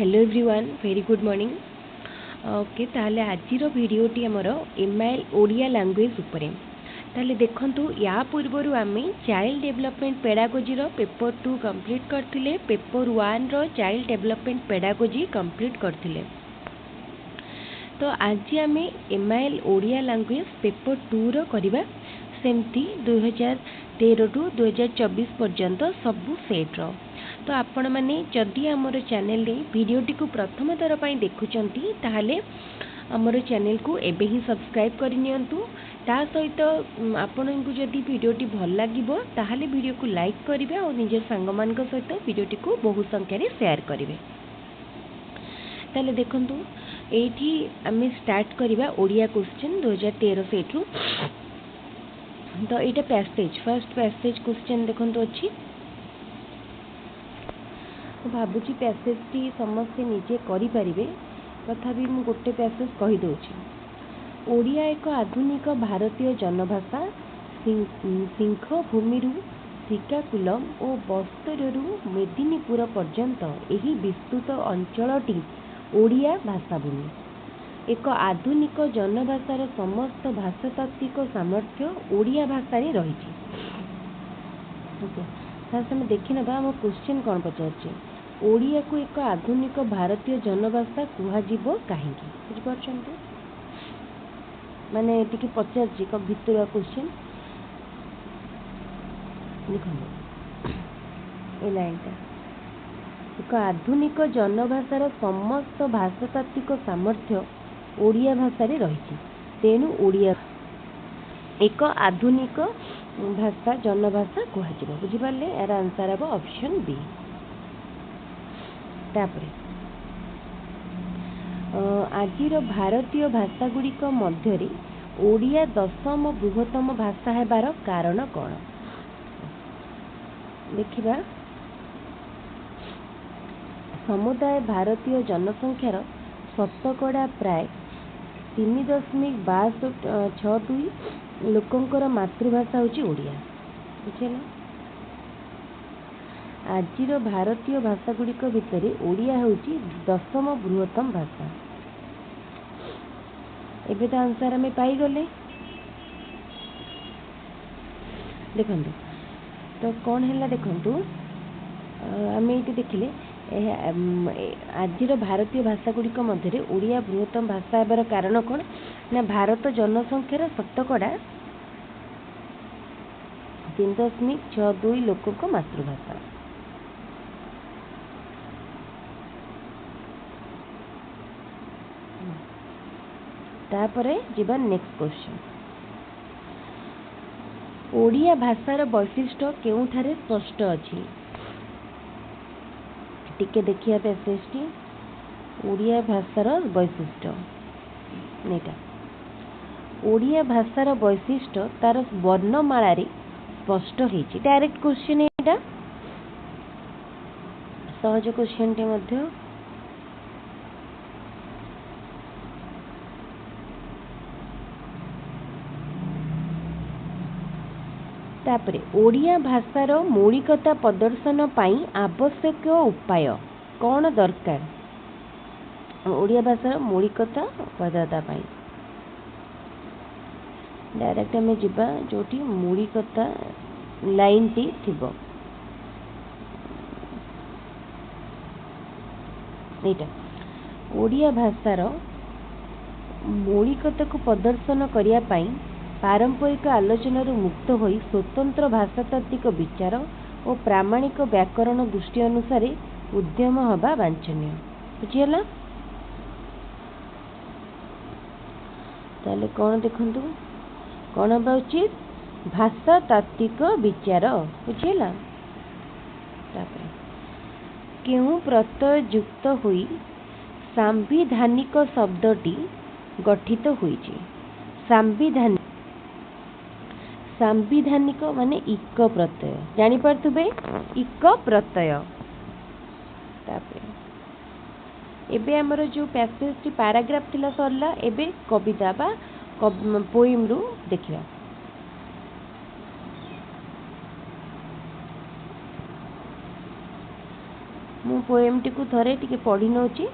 Hello everyone very good morning okay ताले आजिर भिडियोटी आमर MIL Odia language उपरे ताले देखंतु या पूर्वरु आमे चाइल्ड डेवलपमेंट पेडागोजी रो पेपर 2 कंप्लीट करथिले पेपर 1 रो चाइल्ड डेवलपमेंट पेडागोजी कंप्लीट करथिले। तो आज आमे एमआईएल ओडिया लैंग्वेज पेपर 2 रो करिबा सेमती 2013 टू 2024 पर्यंत सबु सेट रो। तो आपण मैंने जदि आमर चैनल भिडियोटी को प्रथम थर पर देखुंट ताहले आमर चैनल को एबे ही सब्सक्राइब करनियंतु। ता सहित आपण को जदि भिडियोटी भल लागिबो ताहले वीडियो को लाइक करिवे और निज सांग मान सहित भिडियोटी को बहु संख्या रे शेयर करिवे। ताले देखंतु एठी आमे स्टार्ट करिबा ओडिया क्वेश्चन 2013 सेट रु। तो एटा पैसेज फर्स्ट पैसेज क्वेश्चन देखंतु अछि। भावुची पैसेज टी समस्ते निजे करि परिबे तथापि मु गोटे पैसेज कहि दोछि। ओडिया एक आधुनिक भारतीय जनभाषा। सिंह भूमिरु श्रीकाकुलम और बस्तररु मेदिनीपुर पर्यंत एही विस्तृत अंचलटी ओडिया भाषाभूमि। एक आधुनिक जनभाषार समस्त भाषातात्विक सामर्थ्य ओडिया भाषा रे रहिछि। ओके तासे देखि नबा हम क्वेश्चन कोन पचारछि। ओडिया को एक आधुनिक भारतीय जनभाषा कुहाजिबो काहेकि बुझ परछंती माने टिके पचारछि क भितरा क्वेश्चन लिखो ए लाइनटा एक आधुनिक जनभाषार समस्त भाषातात्विक सामर्थ्य ओडिया भाषा रे रहिछि। तेनु ओडिया एक आधुनिक भाषा जनभाषा कुहाजिबो बुझि पाले। यार आंसर अब ऑप्शन बी। तापरे आजिर भारतीय भाषा गुड़िक मध्य ओडिया दशम बृहत्तम भाषा हेबार कारण कौन देखिबा। समुदाय भारतीय जनसंख्यार शतकड़ा प्राय 3.62 लोकंकर मातृभाषा होची ओडिया बुझिला। आजिर भारतीय भाषा गुड़िक भितर ओडिया होची दशम बृहत्तम भाषा। एबे तो आंसर हमें पाई गले देखंतु। तो कौन है देखंतु आम ये देखिले आजिर भारतीय भाषा गुड़िक मध्य ओडिया बृहत्तम भाषा हेबार कारण कौन ना भारत जनसंख्यार शतकड़ा 3.62 लोक मातृभाषा। तापरे जीवा नेक्स्ट क्वेश्चन। ओडिया भाषार वैशिष्ट्य केउठारे स्पष्ट अछि टिके देखिया पैसेजटी। ओडिया भाषार वैशिष्ट्य नेटा ओडिया भाषार वैशिष्ट्य तार वर्णमाला रे स्पष्ट होइछि। डायरेक्ट क्वेश्चन एटा सहज क्वेश्चन टे मध्य। तापरे ओडिया भाषार मौलिकता प्रदर्शन पाई आवश्यक उपाय कौन दरकार। ओडिया भाषार मौलिकता पदार्था पाई डायरेक्ट आम जीवा जोटी मौलिकता लाइन टी थिबो एटा। ओडिया भाषार मौलिकता को प्रदर्शन करिया पाई पारंपरिक आलोचना मुक्त होई स्वतंत्र भाषातात्विक विचार और प्रामाणिक व्याकरण दृष्टि अनुसार उद्यम हवा वांछनीय बुझीला। ताले कौन देखंतु कौन हवा उचित भाषातात्विक विचार बुझीला। तापरे केउ प्रत्यय युक्त होई सांविधानिक शब्दटी गठित होईची। सांविधानिक माने इक प्रत्यय जानी पारथुबे इक प्रत्यय। तापरे एबे हमर जो पैसेज टी पैराग्राफ थिला सरला एबे कविता बा पोएम रु देखिबा। मु पोएम टी को थरे टिके पढ़ी नौची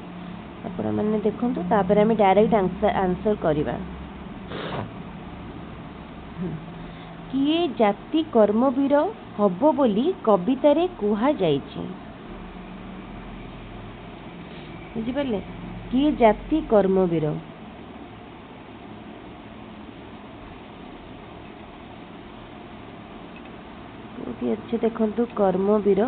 आपण मैंने देखूँ तापर आम डायरेक्ट आंसर करवा। किए जाति कर्मवीर हब बोली कवितारे कुहा जाइछि। बुझिपारे किए जाति कर्मवीर अच्छे देखु कर्मवीर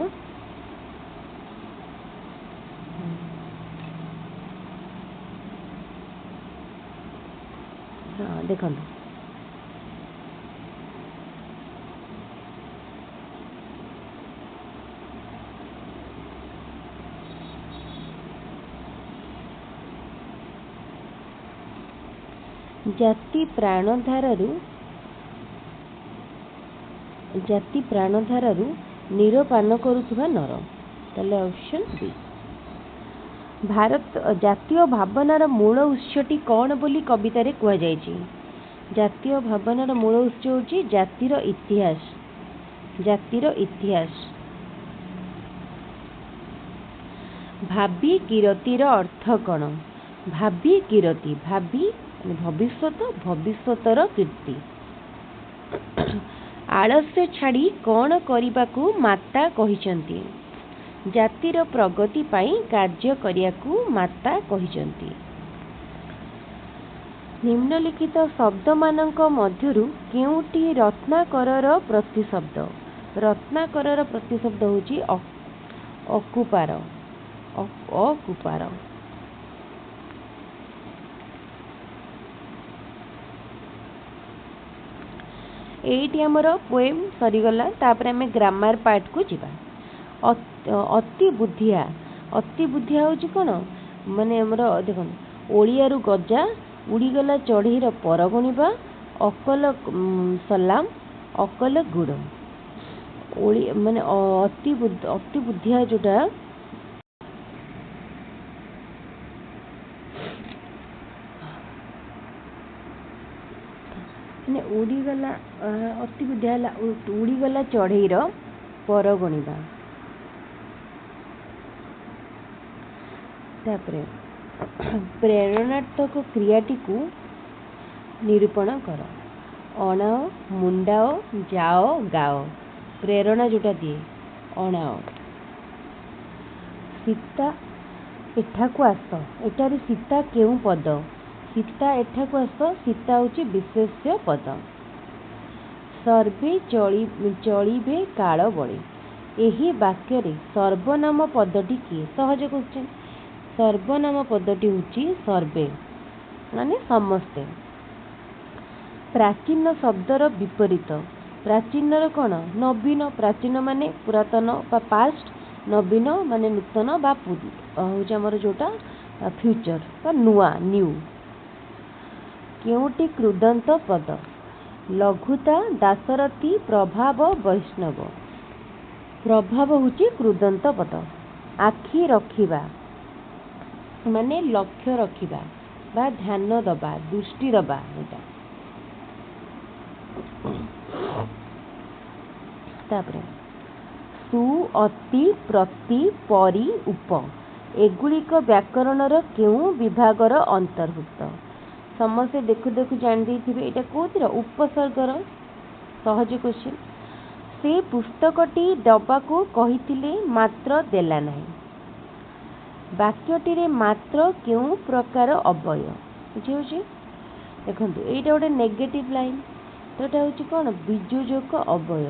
हाँ देखो जाति प्राणधारु निरपान करुवा नर ताले ऑप्शन बी। भारत जातीय भावनार मूल उत्सटी कौन बोली कवितारे कुहा जायछि। जातीय भावनार मूल उत्स होछि जातिर इतिहास। जातिर इतिहास। भावी किरतीर अर्थ कौन। भावी किरती भावी भविष्यत भविष्यतर कीर्ति। आलस्य छाड़ी कौन करिबाकू माता कहिसंती। जातिर प्रगति पाई कार्य करियाकू माता कहिसंती। निम्नलिखित शब्द मानक मध्यरु केउटी रत्नाकरर प्रतिशब्द। रत्नाकरर प्रतिशब्द होची अकुपार। अकुपार। एटी आमर पोएम सरीगला तापर आमे ग्रामर पार्ट को जिबा। अति बुद्धिया। अति बुद्धिया होची कोन माने हमर देखन ओलियारु गजा उड़ीगला चढ़ईर पर गणिबा अकल सलाम अकल गुड़। ओली माने अति बुद्धिया जोटा उड़ीगला अति बुद्धिया उड़ीगला चढ़ईर पर गणिबा। तापरे प्रेरणात्मक क्रियाटी को निरूपण कर। अणाओ मुंडाओ जाओ गाओ। प्रेरणा जोटा दिए अणाओ। सीता एठाकू आस। एटारे सीता केउ पद। सीता एठाकू आस। सीता होची विशेष्य पद। सर्वे चलिबे काल बळे। एही वाक्य रे सर्वनाम पदटी किए। सहज क्वेश्चन। सर्वनाम पदटी होची सर्वे माने समस्ते। प्राचीन शब्दर विपरीत। प्राचीन कौन नवीन। प्राचीन माने पुरातन बा पास्ट। नवीन माने नूतन बा हूँ आमर जोटा फ्यूचर बा नुआ न्यू। केउटी कृदंत पद। लघुता दासरथी प्रभाव वैष्णव। प्रभाव होची कृदंत पद। आखि रखिबा माने लक्ष्य रखिबा बा ध्यान दबा दृष्टि दबा। एटा तापरे सु अति प्रति परि उप एगुड़िक व्याकरणर केउ विभागर अंतर्भुक्त। समस्ते देखु देखु जान देथिबे एटा कोतिर उपसर्गर। सहज क्वेश्चन। से पुस्तकटी दबाकू कहिथिले मात्र देला नाही। वाक्यटी रे मात्र केउ प्रकार अवय बुझे। देखंतु एटा गोटे नेगेटिव लाइन तो एटा होची कोन वियोजक अवय।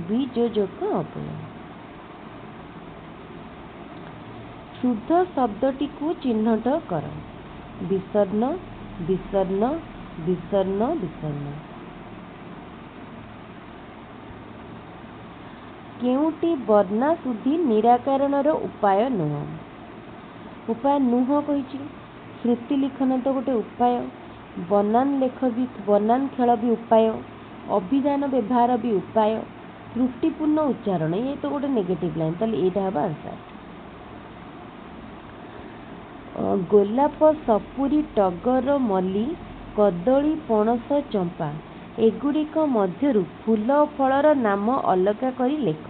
वियोजक अवय। शुद्ध शब्दटी को चिन्हट कर। विसर्ण विसर्ण विसर्ण विसर्ण। केउटी वर्णा शुद्धि निराकरणर उपाय नुह। उपाय नुह कही। श्रुति लिखन तो गोटे उपाय। बनान लेख भी बनान खेल भी उपाय। अभिधान व्यवहार भी उपाय। त्रुटिपूर्ण उच्चारण ये तो गोटे नेगेटिव लाइन ताले एटा हबा आंसर। गोलाप सपुरी टगर मल्ली कदली पणस चंपा एगुड़िक मध्यरु फूल फलर नाम अलगा करी लेख।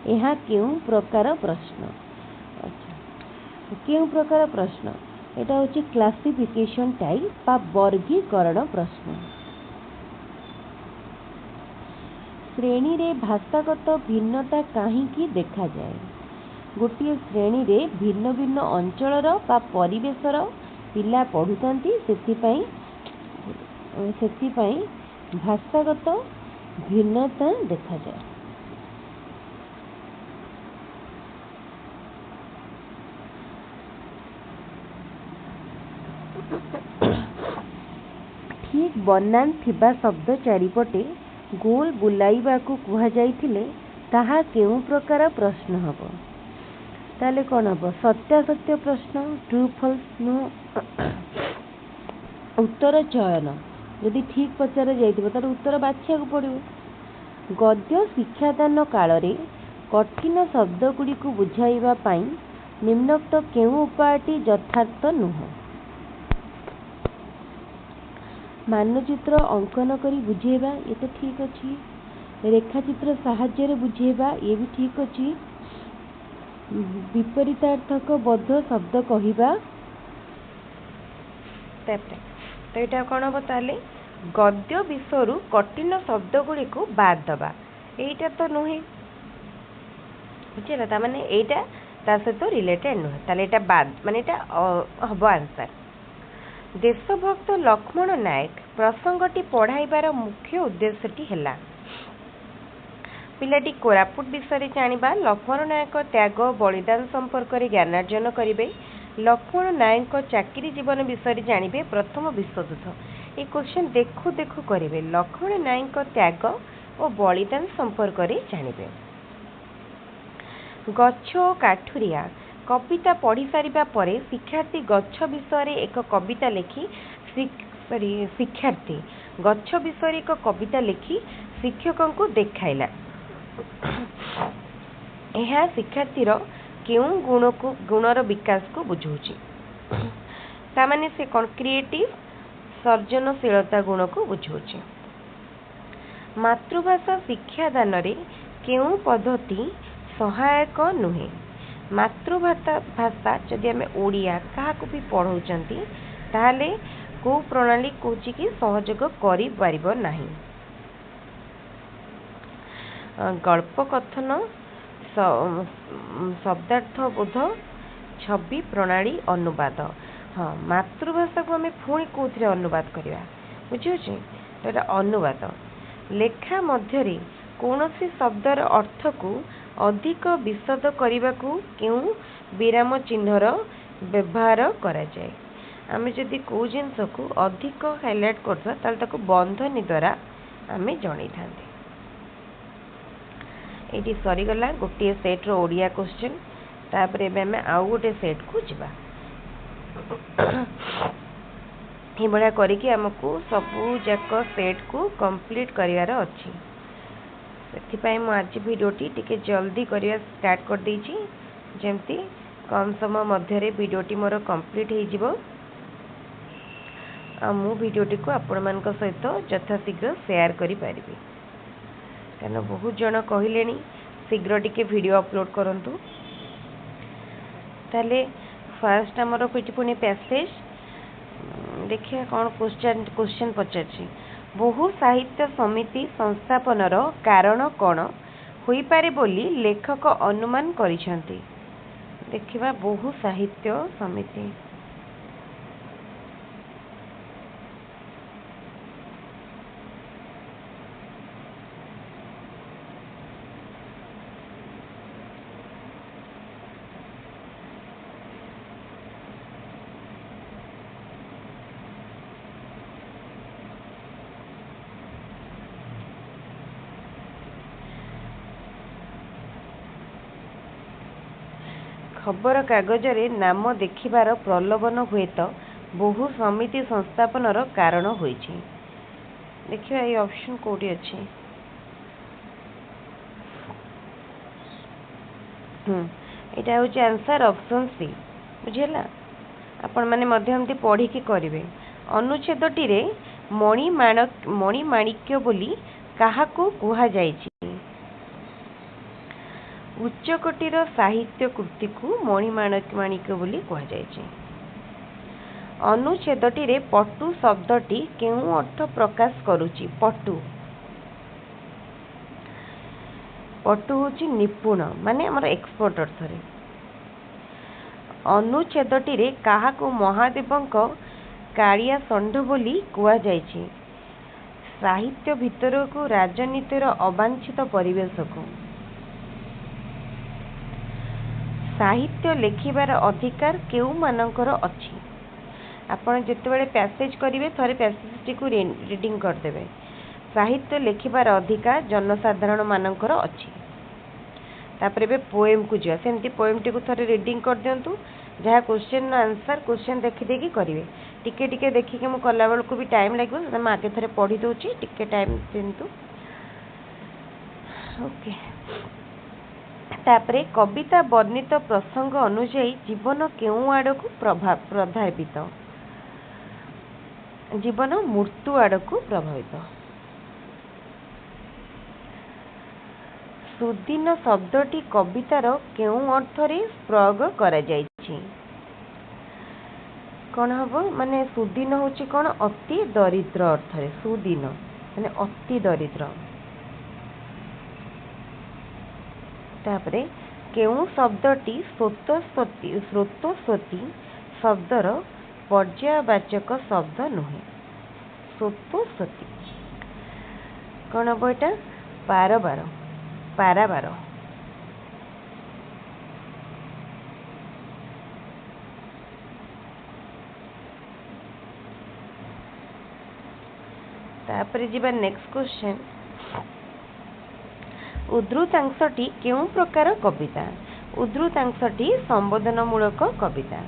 यह केउ प्रकार प्रश्न। केउं प्रकार प्रश्न एटा होची क्लासिफिकेशन टाइप बा वर्गीकरण प्रश्न। श्रेणी रे भाषागत भिन्नता काहींकी देखा जाए। गोटे श्रेणी रे भिन्न भिन्न अंचलर बा परिवेशर पिला पढ़ुचंती सेथिपाई भाषागत भिन्नता देखा जाए। ठीक बनान थिबा शब्द चारिपटे गोल बुलाइबा को कुहा जाइथिले ताहा केउं प्रकार प्रश्न हबो? ताले कोन हबो? सत्यासत्य प्रश्न, ट्रू फॉल्स नो उत्तर चयन। यदि ठीक पचार जाइथिबो तार उत्तर बाछिया को पड़िबो। गद्य शिक्षादान काल रे कठिन शब्द गुडी को बुझाइबा पई निम्नोक्त केउं उपायटी यथार्थ नुह? मानचित्र अंकन करी बुझेबा ये तो ठीक अच्छी। रेखाचित्र साहाय्य बुझेबा ये भी ठीक अच्छी। विपरीतार्थक बद्ध शब्द कहिबा तो यहाँ कौन हम ताले गद्य विषय कठिन शब्द गुड़ी को बाद दबा यहीटा तो नुहे बुझे माने यहीटा सहित रिलेटेड नुहे ताले एटा बाद माने एटा हम आंसर। देशभक्त लक्ष्मण नायक प्रसंगटी पढ़ाइबार मुख्य उद्देश्यटी है पिलाटी कोरापुट विषय जानिबा लक्ष्मण नायक त्याग बलिदान संपर्क में ज्ञानार्जन करेंगे। लक्ष्मण नायक चाकरी जीवन विषय जानिबे प्रथम विश्वयुद्ध ये क्वेश्चन देखु देखु करेंगे। लक्ष्मण नायक त्याग और बलिदान संपर्क में जानिबे। गछ काठुरिया कविता पढ़ी सारिबा परे शिक्षार्थी गछ विषय एक कविता लिखि शिक्षार्थी गछ विषय एक कविता लिखि शिक्षकों को देखाइला। यह शिक्षार्थीर केउं गुणर विकास को बुझाउछि तामाने से कौन क्रिएटिव सर्जनशीलता गुण को बुझाउछि। मातृभाषा शिक्षादान रे केउं पद्धति सहायक नुहे? मातृभाषा जदि आम ओडिया क्या भी पढ़ाउछंती ताहले को प्रणाली कौची कि सहयोग करि परिबो नाही। गल्प कथन शब्दार्थ बोध छवि प्रणाली अनुवाद हाँ मातृभाषा को आम पुणी कौन अनुवाद करवा बुझे तो अनुवाद। लेखा मध्य कौनसी शब्दर अर्थ को अधिक विशद करने को क्यों विराम चिन्हर व्यवहार करा जाए। आमे जदि को जिनस को अधिक हाइलाइट करता ताल ताको बंधनी द्वारा आमे जणै थांते। एटी सरीगला गोटे सेट रो ओडिया क्वेश्चन तापर एबे आमे आउ गोटे सेट को जिबा ये बड़ा करिकि हमको सबू जाक सेट को कंप्लीट करिवार अछि। सेथिपाई मु आज वीडियोटी टिके जल्दी करिया स्टार्ट कर देछि जेमती कम समय मध्य वीडियोटी मोर कंप्लीट हो जिवो आ मु वीडियोटी को आपण मानक सहित यथाशीघ्र शेयर करि परिबि कारण बहुत जन कहलेनी शीघ्र टिके वीडियो अपलोड करंतु। ताले फर्स्ट हमर पिटी पुनी पैसेज देखिए कौन क्वेश्चन पचार बहु साहित्य समिति संस्थापनर कारण कौन होई पारे बोली लेखक अनुमान करिसेंती। देखिबा बहु साहित्य समिति खबर कागज रे नाम देखिबार प्रलोभन हुए तो बहु समिति संस्थापनर कारण होइछि। देखिए ये ऑप्शन कोडी अछि एटा होछि आंसर ऑप्शन सी बुझिला। आपण माने मध्यमती पढ़ी की करिवे। अनुच्छेदटी रे मणिमाणिक्य बोली काहाको कुहा जाइछि। उच्चकोटीर साहित्य कृति को मणिमाणिक बोली कहुଯାଇଛି। अनुच्छेदटी पटु शब्दटी केउं अर्थ प्रकाश करुछि? पटु पटु होछि निपुण माने हमर एक्सपर्ट अर्थ रे। अनुच्छेदटी काहाकू महादेवंक कालिया षंढ बोली कुआ जायछि? साहित्य भितर को राजनीतिर अवांछित परिवेश को। साहित्य लेखिबार अधिकार केउ मानकर अछि? आपण जेतेबेले पैसेज करिवे थरे पैसेज को रीडिंग कर देबे। साहित्य लेखिबार अधिकार जनसाधारण मानकर अछि। तापरे बे पोएम को जिया सेमती पोएम टी को थरे रीडिंग कर दियंतु। जहाँ क्वेश्चन आंसर क्वेश्चन देखि देखि करिवे। टिके टिके देखि के मु कला बेल को भी टाइम लागो त म आगे थरे पढी दोची टिके टाइम दियंतु। ओके तापरे कविता वर्णित प्रसंग अनुसार जीवन केउं आड़ को प्रभावित? जीवन मृत्यु आड़ को प्रभावित। सुदीन शब्दटी कवितार केउं अर्थरे प्रयोग करा जायछि? कौन हबो माने सुदीन होछि कौन अति दरिद्र अर्थरे। सुदीन माने अति दरिद्र। तापरे केउं शब्दटी स्रोतस्वती शब्दर पर्यायवाचक शब्द नुहे? स्रोतस्वती कौन हबो एटा? पारावार पारावार। तापरे जीवा नेक्स्ट क्वेश्चन। उद्धृतांशटी केउं प्रकार कविता? उद्धृतांशटी संबोधनमूलक कविता।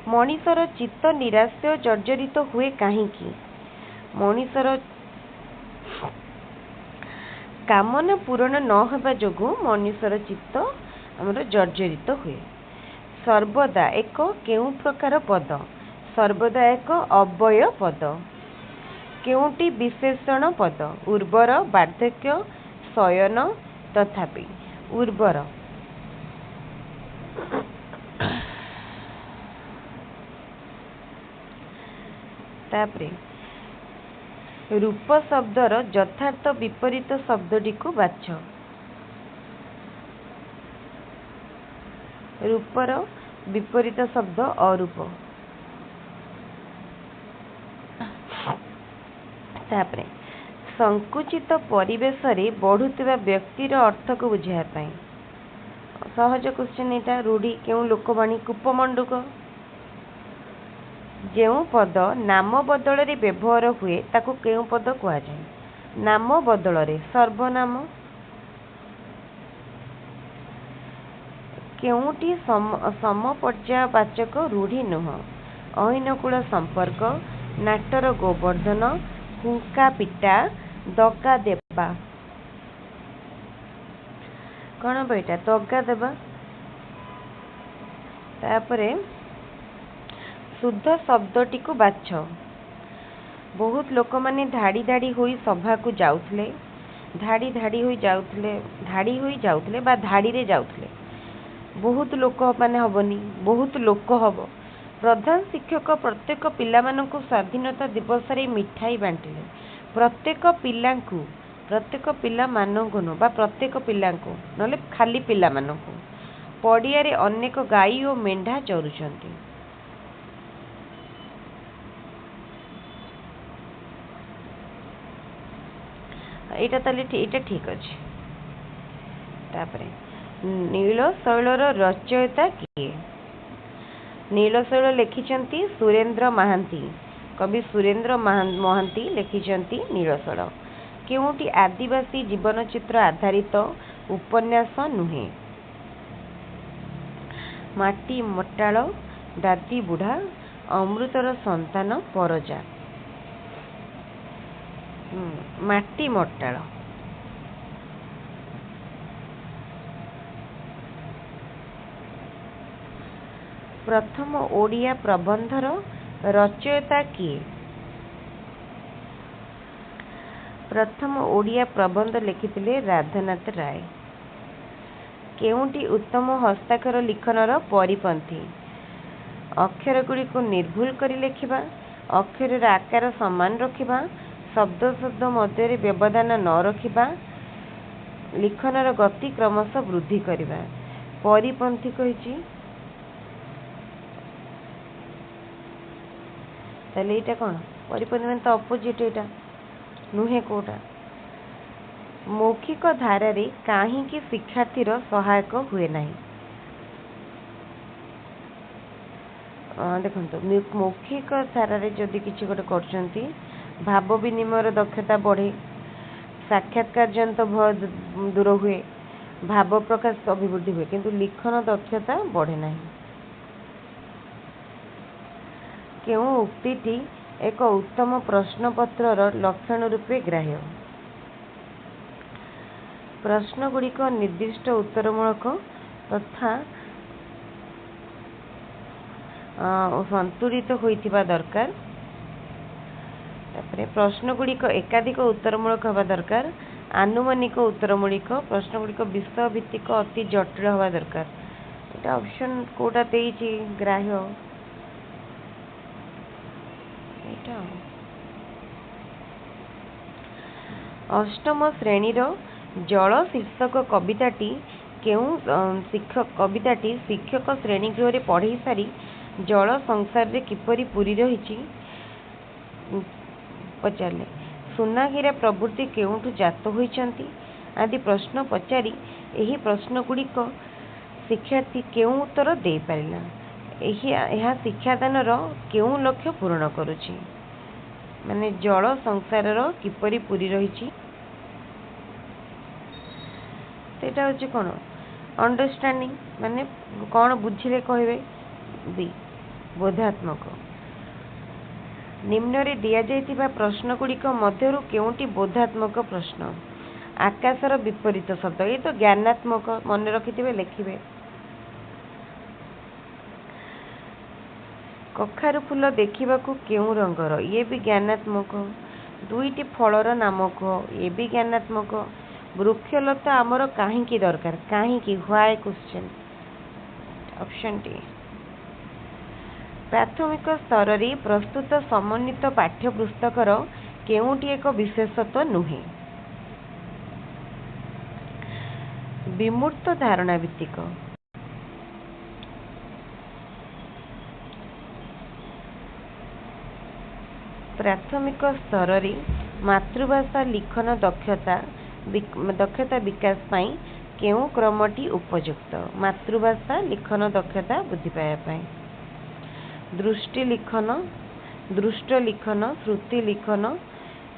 मनीषर चित्त निराश्य जर्जरित हुए काहींकि? मनीषर कामना पूरण न होबा जोगु मनीषर चित्त हमर जर्जरित हुए। सर्वदा एक केउं प्रकार पद? सर्वदा एक अव्यय पद। केउंटी विशेषण पद? उर्वर, वार्धक्य, शयन, तथापि। उर्वर। तापरे रूप शब्दर यथार्थ विपरीत शब्दटी को बाछ। रूपर विपरीत शब्द अरूप। तापरे संकुचित परिवेश रे बढ़ुतिबा व्यक्तिर अर्थ को बुझाया पाई। सहज क्वेश्चन एटा। रूढ़ी केउं लोकवाणी? कूपमंडूक। जेउं पद नाम बदल रे व्यवहार हुए ताको केउं पद कुआ जाय? नाम बदल रे सर्वनाम। केउंटी समपर्यायवाचक रूढ़ी नुह? अहिनकूल संपर्क, नाटर गोवर्धन, हुंका पिटा, दगा देवा। कौन बेटा? दगा देवा। तापरे शुद्ध शब्दटी को बाछ। बहुत लोक माने धाड़ी धाड़ी होई सभा को जाउथले। धाड़ी धाड़ी होई जाउथले बा धाड़ी रे जाउथले। बहुत लोक माने हबनी, बहुत लोक हब। प्रधान शिक्षक प्रत्येक पिला मानकु स्वाधीनता दिवस रे मिठाई बांटिले। प्रत्येक पिला मानकु न बा प्रत्येक पिलांकु नले खाली पिला मानकु पड़िया रे अनेक गाई और मेंढा चरुछंती। एटा ताले एटा ठीक अछि। तापरे नील शैलर रचयिता किए? नील शैल लिखिछंती सुरेंद्र महांती। कवि सुरेंद्र महांती लिखिछंती नील शैल। केउंटी आदिवासी जीवन चित्र आधारित उपन्यास नुहे? माटी मट्टाळ, दादी बुढ़ा, अमृतर संतान, परजा। माटी मट्टाळ। प्रथम ओडिया प्रबंधर रचयिता किए? प्रथम ओडिया प्रबंध लिखिथिले राधानाथ राय। केउंटी उत्तम हस्ताक्षर लिखनर परिपंथी अक्षर गुड़ी को निर्भुल कर लिखा अक्षर आकार समान रखा शब्द शब्द मध्य व्यवधान न रखा लिखनर गति क्रमशः वृद्धि करवा परिपंथी कही यहाँ कौन परिपंथी मान तो अपोजिट यहाँ नुहे कोटा मौखिक धारा रे कहीं शिक्षार्थीर सहायक हुए नहीं देखो मौखिक धारा रे जदि किसी गोटे कर भाव विनिमय दक्षता बढ़े साक्षात्कार जनित भय दूर हुए भाव प्रकाश अभिवृद्धि हुए किंतु लिखन दक्षता बढ़े नहीं केउ उक्ति एक उत्तम प्रश्नपत्र लक्षण रूपे ग्राह्य प्रश्न गुड़िक निर्दिष्ट उत्तरमूलक तथा संतुलित होइथिबा दरकार प्रश्न गुड़िक एकाधिक उत्तरमूलक हवा दरकार आनुमानिक उत्तरमूलिक प्रश्न गुड़िक विषय भित्तिक अति जटिल हवा दरकार एटा ऑप्शन कोटा देइछि ग्राह्य एटा अष्टम श्रेणीर जल शीर्षक कविताटी केउ शिक्षक श्रेणी गृह पढ़ई सारी जल संसार रे किपरि पूरी रही पचारे सुनाहीरा प्रवृत्ति केउठु जात होइचंती आदि प्रश्न पचारि एही प्रश्न गुड़िक शिक्षार्थी केउ उत्तर दे पारिला यह शिक्षादानर केउ लक्ष्य पूर्ण करुछि माने जल संसार किपरि पूरी रही सेटा होछि कोन अंडरस्टैंडिंग माने कौन बुझिले कहबे बी बोधात्मक निम्न रे दिया जाइतिबा प्रश्न गुड़िक मध्यरु केउंटी बोधात्मक प्रश्न आकाशर विपरीत शब्द ये तो ज्ञानात्मक मन रखिथिबे लिखिबे कखारु फूल देखिबाकू केउ रंगर ये भी ज्ञानात्मक दुईटी फलर नाम कह ये भी ज्ञानात्मक वृक्षलता आमर कहीं दरकार कहीं व्हाई क्वेश्चन ऑप्शन टी प्राथमिक स्तर रे प्रस्तुत समन्वित पाठ्यपुस्तकर केउंटी एक विशेषत्व नुहे विमूर्त धारणा भित्तिक प्राथमिक स्तर रे मातृभाषा लिखन दक्षता विकास पाई केउ क्रमटी उपयुक्त मातृभाषा लिखन दक्षता वृद्धि पाई दृष्टि लिखन दृष्ट लिखन श्रुति लिखन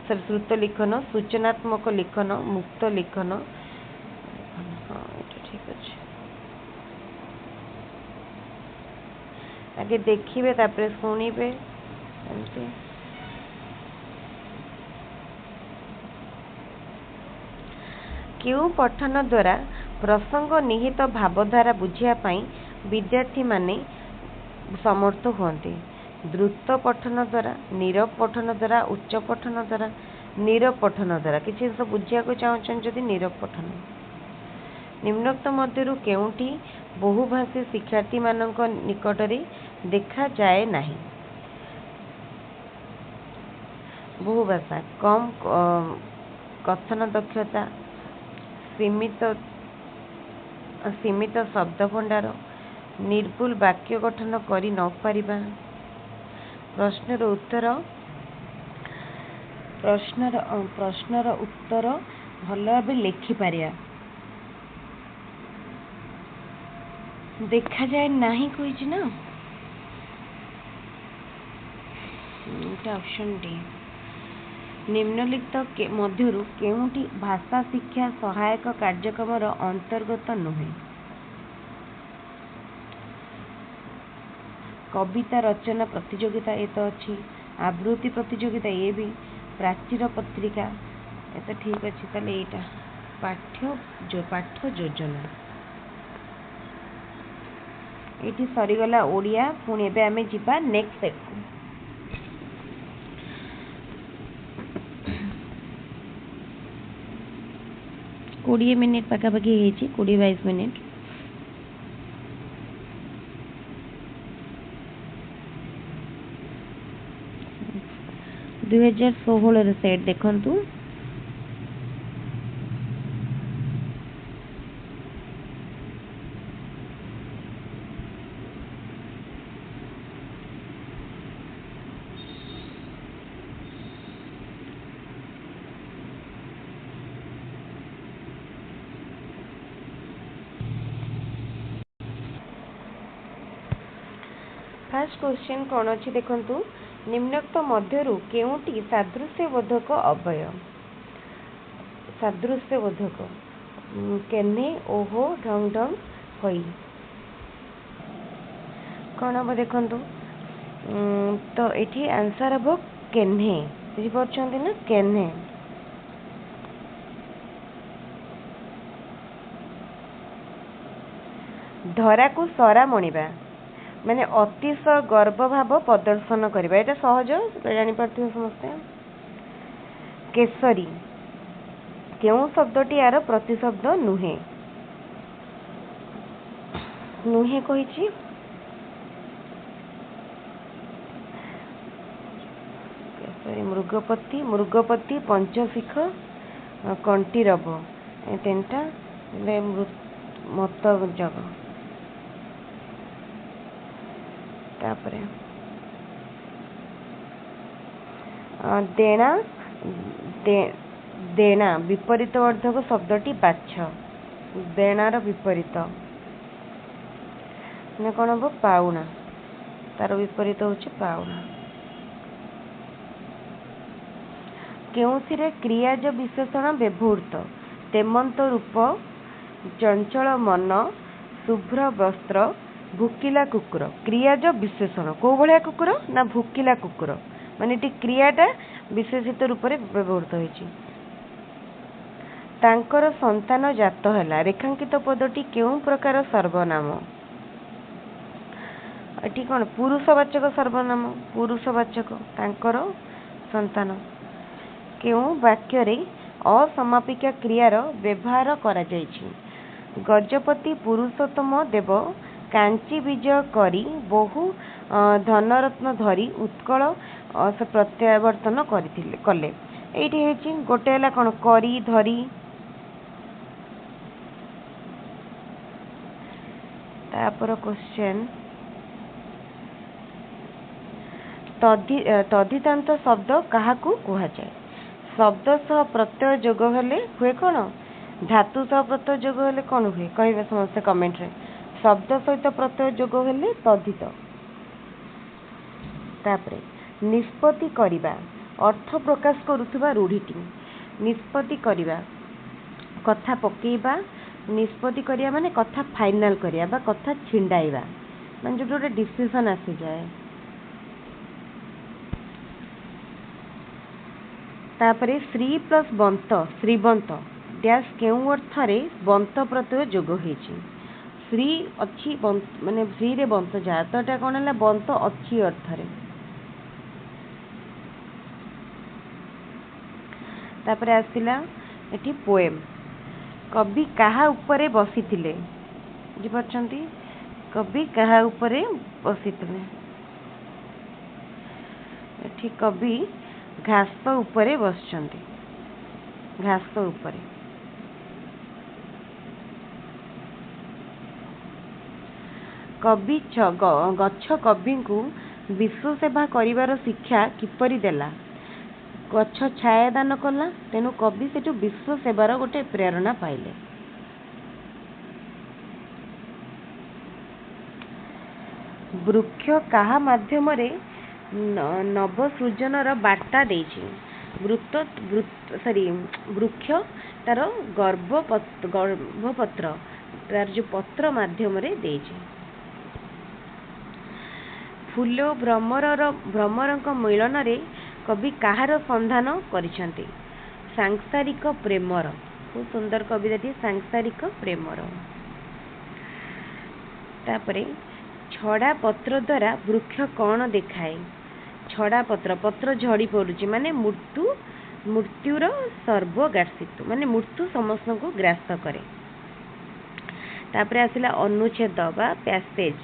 श्रुत लिखन सूचनात्मक लिखन मुक्त लिखन हाँ ठीक अच्छे आगे देखिए तापर शुणिबे एमती केउ पठन द्वारा प्रसंग निहित भावधारा बुझिया पाई विद्यार्थी माने समर्थ हुअन्ति द्रुत पठन द्वारा नीरव पठन द्वारा उच्च पठन द्वारा नीरव पठन द्वारा किसी जिन बुझिया को चाहूँ जदि नीरव पठन निम्नोक्त मध्यरु केउंटी बहुभाषी शिक्षार्थी मानक निकटरे देखा जाए नहीं बहुभाषा कम कथन दक्षता सीमित शब्द भंडार निर्भुल वाक्य गठन करि न पारिबा प्रश्नर उत्तर भल भाव लिखि पारिया देखा जाए नहीं कही ना ऑप्शन डी निम्नलिखित मध्यरु केउंटी भाषा शिक्षा सहायक कार्यक्रम अंतर्गत नुहे कविता रचना प्रतियोगिता ये तो अच्छी आवृत्ति प्रतियोगिता ये भी प्राचीर पत्रिका ये तो ठीक अच्छे ताले यहाँ पाठ योजना ये सरीगला ओडिया पुणी एबे आमे जिबा नेक्स्ट सेट को 20 मिनिट पकापकी 20-22 मिनिट 2016 सेट देखंतु। फर्स्ट क्वेश्चन कौन अच्छी देखंतु, निम्नोक्त मध्यरु केउंटी सादृश्यबोधक अव्यय? सादृश्यबोधक केन्हे, ओहो, ढंग ढंग, होई। कौन हम देखंतु, तो एठी आंसर हम केन्हे, बुझी पारछंती ना, केन्हे। धरा को सरा मणिबा माने अतिशय गर्व भाव प्रदर्शन करबा, एटा सहज जानि पारथिबे समस्ते। केसरी केउ शब्दटी यार प्रतिशब्द नुहे, नुहे कहिछि। केसरी मृगपति, मृगपति पंचशिख कंटीरब, ए तीनटा मत जग। तापरे देना, देना विपरीत अर्थक शब्दटी बाछ, देणार विपरीत ना कौन हम, पाउना, तार विपरीत होछि पाउना। केउसिरे क्रियाज विशेषण व्यवहृत, तेमंत रूप, चंचल मन, शुभ्र वस्त्र, भुकिला कुकुर। क्रियाज विशेषण को भलिया कुकुर ना भुकिला कुकुर, माने टी क्रियाटा विशेषित रूप में व्यवहृत होइछि। तांकर संतान जात हैला, रेखांकित पदटी केउ प्रकार सर्वनाम? एटी कोन पुरुषवाचक सर्वनाम, पुरुषवाचक तांकर संतान। केउ वाक्य रे असमापिका क्रियार व्यवहार करा जाइछि? गजपति पुरुषोत्तम देव कांची विजय करी बहु धनरत्न धरी उत्कल से प्रत्यावर्तन करथिले कले। एठी हेछि गोटे हला कोन, करी धरी। तापर क्वेश्चन, तद्धितांत शब्द काहाकू कुहा जाय? शब्द सह प्रत्यय जोग हेले हुए कोन, धातु सह प्रत्यय जोग हेले कोन हुए, कहबे समस्त कमेंट रे। शब्द सहित प्रत्यय जोग हेले तद्धित। तापरे निष्पत्ति करिबा अर्थ प्रकाश करुथुबा रूढ़ीटी। निष्पत्ति करिबा कथा पकेइबा, निष्पत्ति करिया माने कथा फाइनल करिया बा कथा छिंडाइबा, माने जो डिसीजन आसी जाए। तापरे श्री प्लस बंत, श्रीबंत डैश केउ अर्थरे बंत प्रत्यय जोग होइछि? श्री अच्छी माने श्री रे बंत जा, तो एटा कोन हला, बंत अच्छी अर्थरे। तापरे आसिला एठी पोएम, कवि काहा उपरे बसिथिले? बुझि पारछंती, कवि काहा उपरे बसिथिले? एठी कवि घास उपरे बसचंती, घास उपरे। कवि गच्छ कवि को विश्व सेवा करिवार शिक्षा किपरि देला? गच्छ छाया दान कला, तेणु कवि सेठु विश्व सेवार गोटे प्रेरणा पाइले। वृक्ष काहा माध्यम रे नव सृजनर बार्ता देछि? वृक्ष तार गर्भपत्र तार जो पत्र माध्यम रे देछि। फूल भ्रमरक मिलन रे कवि काहार संधान करिसंती? सांसारिक प्रेमर। खूब सुंदर कविताटी, सांसारिक प्रेमर। तापरे छड़ा पत्र द्वारा वृक्ष कौन देखाए? छड़ा पत्र, पत्र झड़ी पड़ुची माने मृत्युर सर्वग्रासित, माने मृत्यु समस्त को ग्रास करे। तापरे आसिला अनुच्छेद बा पैसेज।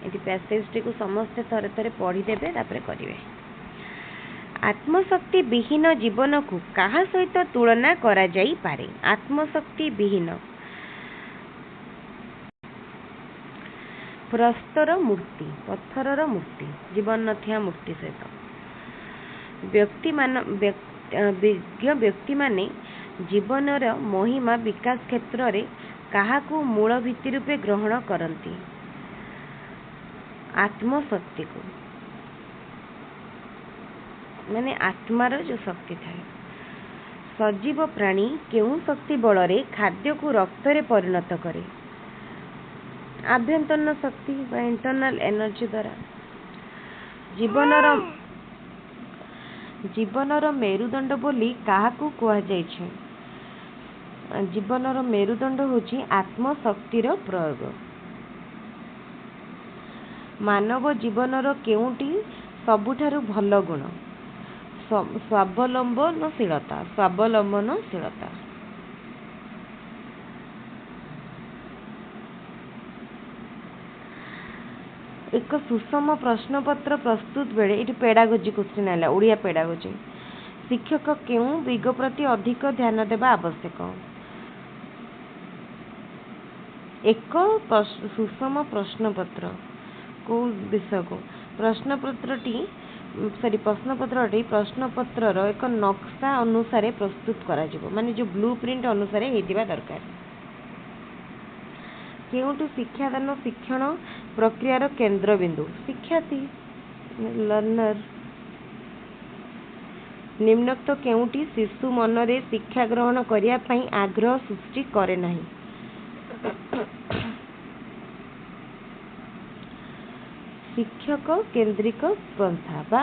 ये पैसेज टी को समस्त थरे थरे पढ़ी देबे, तापरे करिवे। आत्मशक्ति विहीन जीवन को कहा सहित तुलना करा जाई पारे? आत्मशक्ति विहीन प्रस्तर मूर्ति, पत्थरर मूर्ति, जीवन नथिया मूर्ति सहित विज्ञ व्यक्ति माने जीवनर महिमा विकास क्षेत्र रे काहाकू मूल भित्ति रूपे ग्रहण करती? आत्मशक्ति को, माने आत्मार जो शक्ति थाए। सजीव प्राणी केउं शक्ति बल रे खाद्य को रक्त रे परिणत करे? आभ्यंतरण शक्ति बा इंटरनल एनर्जी द्वारा। जीवनर मेरुदंड बोली काहाकू कुआ जाय छे? जीवनर मेरुदंड होची आत्मशक्तिर प्रयोग। मानव जीवनर केउंटी सबुठारु भल गुण? स्वावलंबनशीलता। स्वावलंबनशीलता। एक सुषम प्रश्नपत्र प्रस्तुत बेले ये पेडागोजी क्वेश्चन है, ओडिया पेडागोजी। शिक्षक केउं दिग प्रति अधिक ध्यान देवा आवश्यक? एक सुषम प्रश्नपत्र को विषय को प्रश्नपत्रटी प्रश्नपत्र एक नक्शा अनुसार प्रस्तुत करा जिवो, माने जो ब्लू प्रिंट अनुसार हेतिबा दरकार। केउंटू शिक्षादान शिक्षण प्रक्रियार केंद्र बिंदु? शिक्षार्थी, लर्नर। निम्नोक्त केउंटी शिशु मनरे शिक्षा ग्रहण करिया पई आग्रह सृष्टि करे नाही? शिक्षक केंद्रिक पंथा बा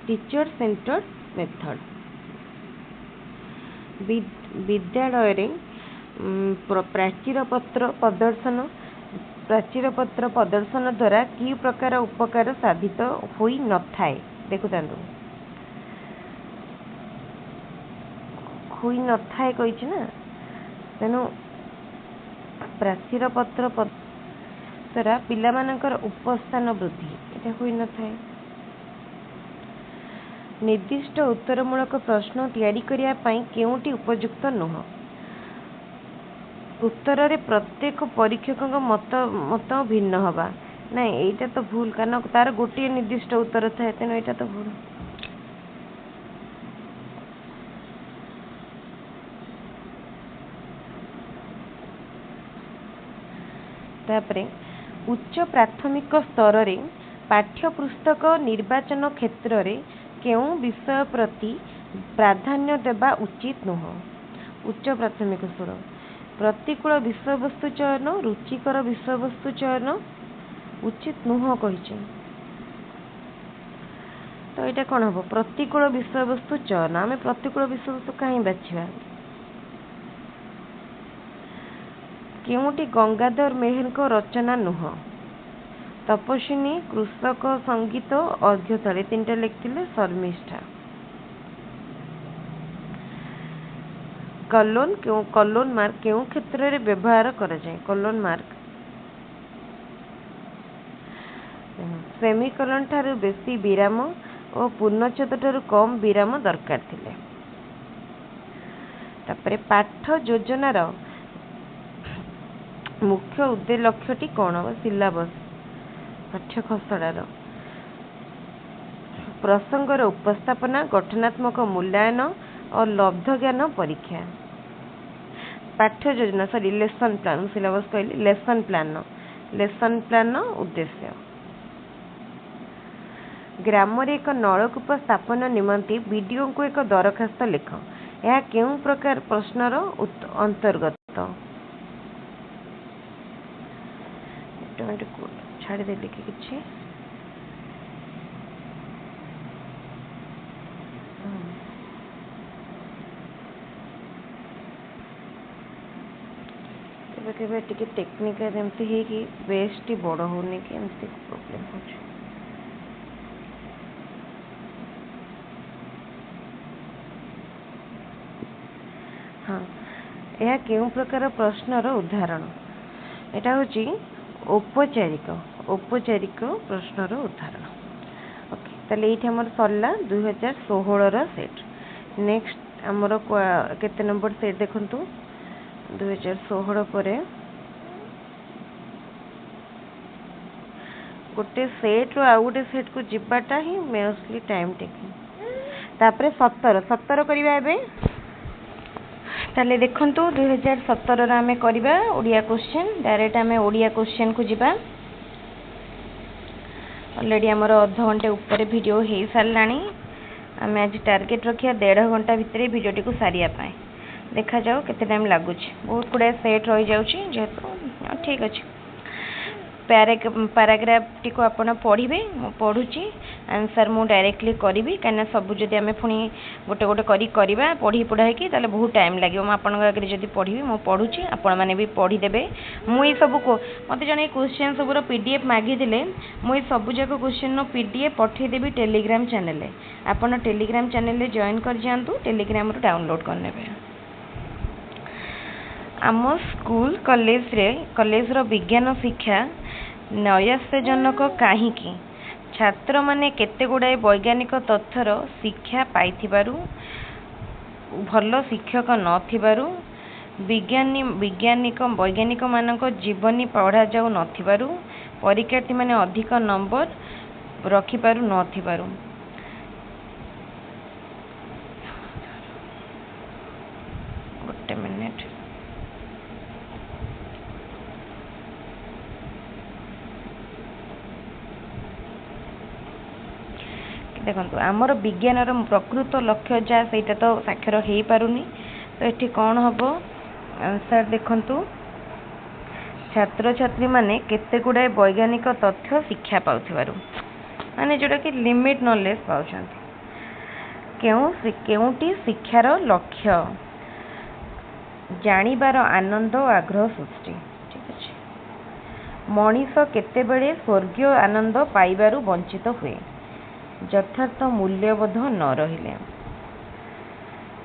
टीचर सेंटर्ड मेथड। विद्यालय रे प्राचीर पत्र प्रदर्शन द्वारा कि प्रकार उपकार साधित होई न थाए? देखु तांदो होई न थाए कहिछि ना, तेनु प्राचीर पत्र द्वारा पिलामानकर उपस्थान वृद्धि एटा होई न थाए। निर्दिष्ट उत्तरमूलक प्रश्न तैयारी करिया पई केउंटी उपयुक्त नुह? उत्तर रे प्रत्येक परीक्षक मत भिन्न हवा नहीं, एटा तो भूल, कारण तार गोटे निर्दिष्ट उत्तर थाए, तेणु एटा तो भूल। तापरे उच्च प्राथमिक स्तर रे पाठ्यपुस्तक निर्वाचन क्षेत्र रे केउं विषय प्रति प्राधान्य देवा उचित नुह? उच्च प्राथमिक स्तर प्रतिकूल विषयवस्तु चयन, रुचिकर विषयवस्तु चयन उचित नुह कहिছে। तो यहाँ कौन हम? प्रतिकूल विषयवस्तु चयन। आम प्रतिकूल विषयवस्तु कहीं बाछा? केउंटी गंगाधर मेहेर को रचना नुह? तपस्विनी, कृषक संगीत, अर्घ्यथली, तीनटा लिखिले शर्मिष्ठा। कलोन मार्क केउं क्षेत्र रे व्यवहार करा जाय? कलोन मार्क सेमिकोलन ठारू बेसी विराम और पूर्णच्छेद ठारू कम विराम दरकार थिले। तापरे पाठ योजनार मुख्य उद्देश्य लक्ष्यटी कौन? सिलेबस पाठ्य खसड़ार प्रसंगर उपस्थापना, गठनात्मक मूल्यांकन और लब्ध ज्ञान परीक्षा। पाठ्य योजना लेसन प्लान, सिलेबस कहली लेसन प्लान उद्देश्य। ग्राम रे एक नलकूप स्थापन निमंते बीडीओ को एक दरखास्त लिख। यह केउं प्रकार प्रश्नर अंतर्गत? छाड़ी देली कि किछि केबे टिके टेक्निकल एमती है कि वेस्ट बड़ होने कि एमती प्रॉब्लम हो। हाँ, यह केउं प्रकार प्रश्नर उदाहरण? एटा होची औपचारिक प्रश्नर उदाहरण। ओके ताले ये हमर सरला 2016 सेट। नेक्स्ट आमर केते नंबर सेट देखंतु 2016 परे गोटे सेट रो आ गोटे सेट को जिबाटा ही मोस्टली टाइम टेकिंग। तापरे 17 करिबा एबे ताले देखंतु 2017 रा हमें करिबा ओडिया क्वेश्चन। डायरेक्ट हमें ओडिया क्वेश्चन को जिबा। ऑलरेडी आमर अध घंटे ऊपर वीडियो हो साराणी। आम आज टार्गेट रखिया 1.5 घंटा भितर वीडियोटी को सारिया पाए। देखा जाओ केते टाइम लगुच। बहुत गुड़ाए सेट रही जाउची जेहेतु ठीक अच्छे। पैराग्राफ टी को आपण पढ़े मु पढ़ुची आंसर मु डायरेक्टली करी कहीं सब जदि आम पुणी गोटे गोटे करवा पढ़ी पढ़ाई ताले बहुत टाइम लगे। मुझे जब पढ़ी मु पढ़ुची आपण मैंने भी पढ़ीदे। मुझे सब को मत जन क्वेश्चन सब पीडीएफ मागिदे मुझे सब जाक क्वेश्चन पीडीएफ पठेदेवी टेलीग्राम चैनल। आपन टेलीग्राम चैनल जॉइन कर जातु टेलीग्राम डाउनलोड करने। आम स्कूल कॉलेज रो विज्ञान शिक्षा नैराश्यजनक कहीं छात्र माने केते गुड़ाए वैज्ञानिक तथ्यर शिक्षा पाइथिबारु भल शिक्षक नथिबारु वैज्ञानिक मानक जीवनी पढ़ा जाऊ नथिबारु परीक्षार्थी माने अधिक नंबर रखि पारु नथिबारु गोटे मिनिट देखो आमर विज्ञान प्रकृत लक्ष्य जहाँ से तो साक्षर हो पारुनी। तो ये कौन हम आंसर देखु छात्र छात्री माने केते गुड़ाए वैज्ञानिक तथ्य शिक्षा पाउथिबारु माने जोटा कि लिमिट नॉलेज पाउछंती। केउटी शिक्षार लक्ष्य जानिबार आनंद और आग्रह सृष्टि। ठीक अच्छे मनीष केतेबेले स्वर्गीय आनंद पाइबारु वंचित हुए यथार्थ मूल्यबोध न रहिले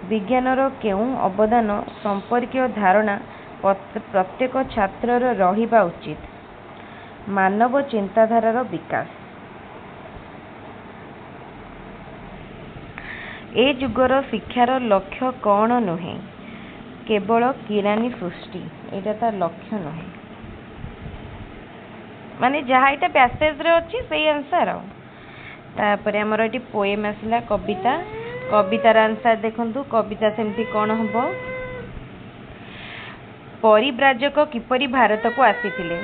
विज्ञानर केउ अवदान संपर्कीय धारणा प्रत्येक छात्रर रहिबा उचित मानव चिंताधारार विकास ए जुगर शिक्षार लक्ष्य कौन नुहे केवल किरानी सृष्टि एटा तार लक्ष्य नुहे माने जहाँ यहाँ पैसेज रे अच्छी से आंसर तापर आमर ये पोएम आसला कविता कवितार आंसर देखंतु कविता सेमती कौन हम परिव्राजक किपरि भारत को आसीथिले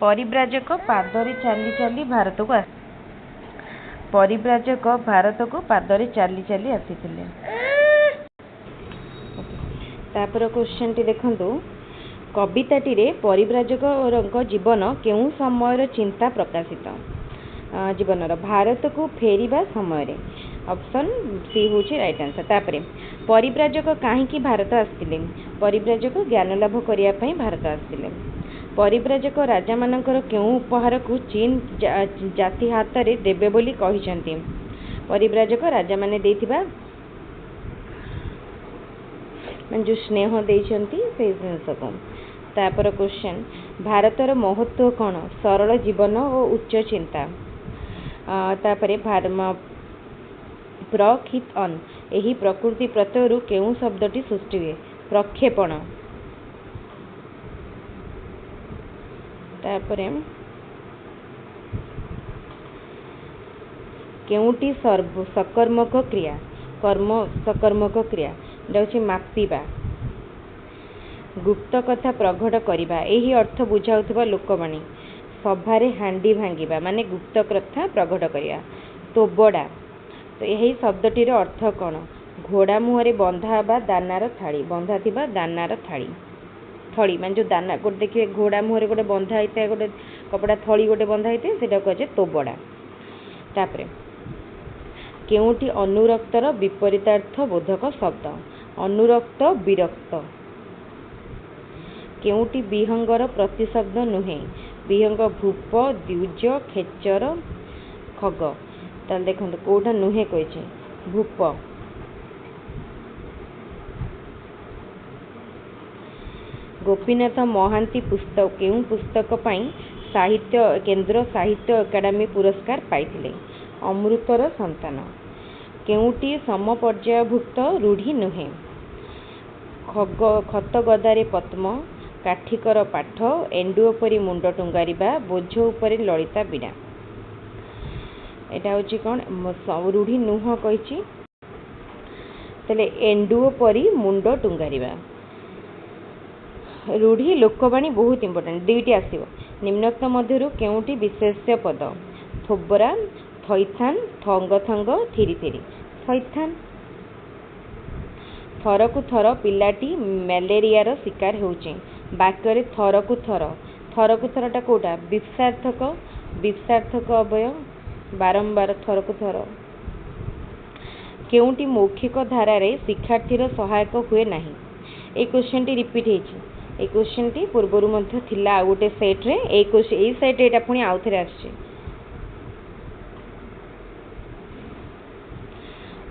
परिव्राजक पादरे चली चली भारत को परिव्राजक भारत को पादरे चली चली आसीथिले। तापर क्वेश्चन टी देखंतु कविताटी रे परिव्राजक जीवन केउ समयर चिंता प्रकाशित जीवनर भारत को फेरिबा समय ऑप्शन सी हूँ राइट आंसर। तापरे परिव्राजक कहीं भारत आसते परिव्राजक ज्ञान लाभ करने भारत आसते परिव्राजक राजा मानकर केउ उपहार को चीन जाति हाथ में देवे बोली कहिसंती परिव्राजक राजा माने देथिबा जो स्नेह देइछंती से जिनस को। तापर क्वेश्चन भारतर महत्व कौन सरल जीवन और उच्च चिंता तापरे प्रक्षित अन यही प्रकृति प्रत्यय केउ शब्दटी सृष्टि हुए प्रक्षेपण। तापरे केउटी सकर्मक क्रिया कर्म सकर्मक क्रिया जाउछि मापिबा गुप्त कथा प्रकट करिबा यही अर्थ बुझाउथबा लोकवाणी सभारे हांडी भांगिबा माने गुप्त कथा प्रकट करिया तोबड़ा तो यही शब्दटीर अर्थ कौन घोड़ा मुहरे बंधा बा दानार थाली बंधा थिबा दानार थाली थली मान जो दाना गोटे देखिए घोड़ा मुहरे गोटे बंधा होता है गोटे कपड़ा थली गोटे बंधा होता है से कहे तोबड़ा। तापरे केउटी अनुरक्तर विपरीतार्थ बोधक शब्द अनुरक्त विरक्त केउटी विहंगर प्रतिशब्द नुहे विहंग भूप द्विज खेचर खग ताल देखो कौटा नुहे कही भूप गोपीनाथ महांती पुस्तक केउ पुस्तक पाई साहित्य केंद्र साहित्य एकाडेमी पुरस्कार पाइथिले अमृतर संतान। केउटी समपर्यायभुक्त रूढ़ी नुहे। खत गदारे पद्म, काठिकर पाठ, एंडुओ परी मुंड टुंगारिबा, बोझ उपरे ललिता बीड़ा। एटा होची कौन रूढ़ी नुह कहिची तले एंडुओ परी मुंड टुंगारिबा। रूढ़ी लोकवाणी बहुत इंपोर्टेंट दुईटी आसिबो। निम्नोक्त मध्यरु केउटी विशेष्य पद? थोबरा, थैथान, थंग थंग, थिरी थिरी। थैथान। थरकु थर पिलाटी मैलेरिया रो शिकार होउचे। वाक्य रे थरकु थरटा कोटा विपसार्थक अवयव बारंबार थरकु थर। केउटी मौखिक धारा रे शिक्षार्थीर सहायक हुए नाही। ए क्वेश्चन टी रिपीट हेछि। ए क्वेश्चन टी पूर्वरु मध्य थिला आ गोटे सेट रे ए सेट एटा पुनी आउ थरे आछे।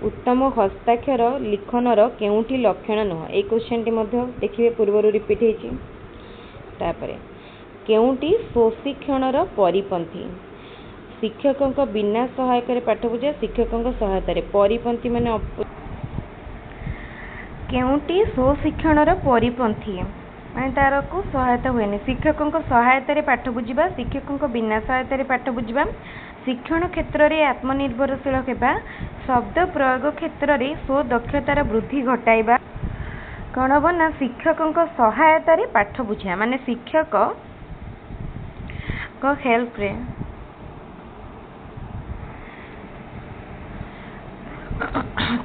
उत्तम हस्ताक्षर लिखनर केउटी लक्षण नुह। ए क्वेश्चन टी मध्य देखिबे पूर्वरु रिपीट हेछि। तापरे केउटी स्वशिक्षणर परिपंथी? शिक्षकों बिना सहायक पाठ बुझा, शिक्षकों सहायता परिपंथी माने केउटी स्वशिक्षणर परिपंथी माने तार को सहायता हुए। शिक्षकों सहायता पाठ बुझा, शिक्षकों बिना सहायता पाठ बुझा, शिक्षण क्षेत्र में आत्मनिर्भरशील होगा, शब्द प्रयोग क्षेत्र में स्वदक्षतार वृद्धि घटाइबा। कौन हम ना शिक्षकों सहायता पाठ बुझा माने शिक्षक को हेल्प रे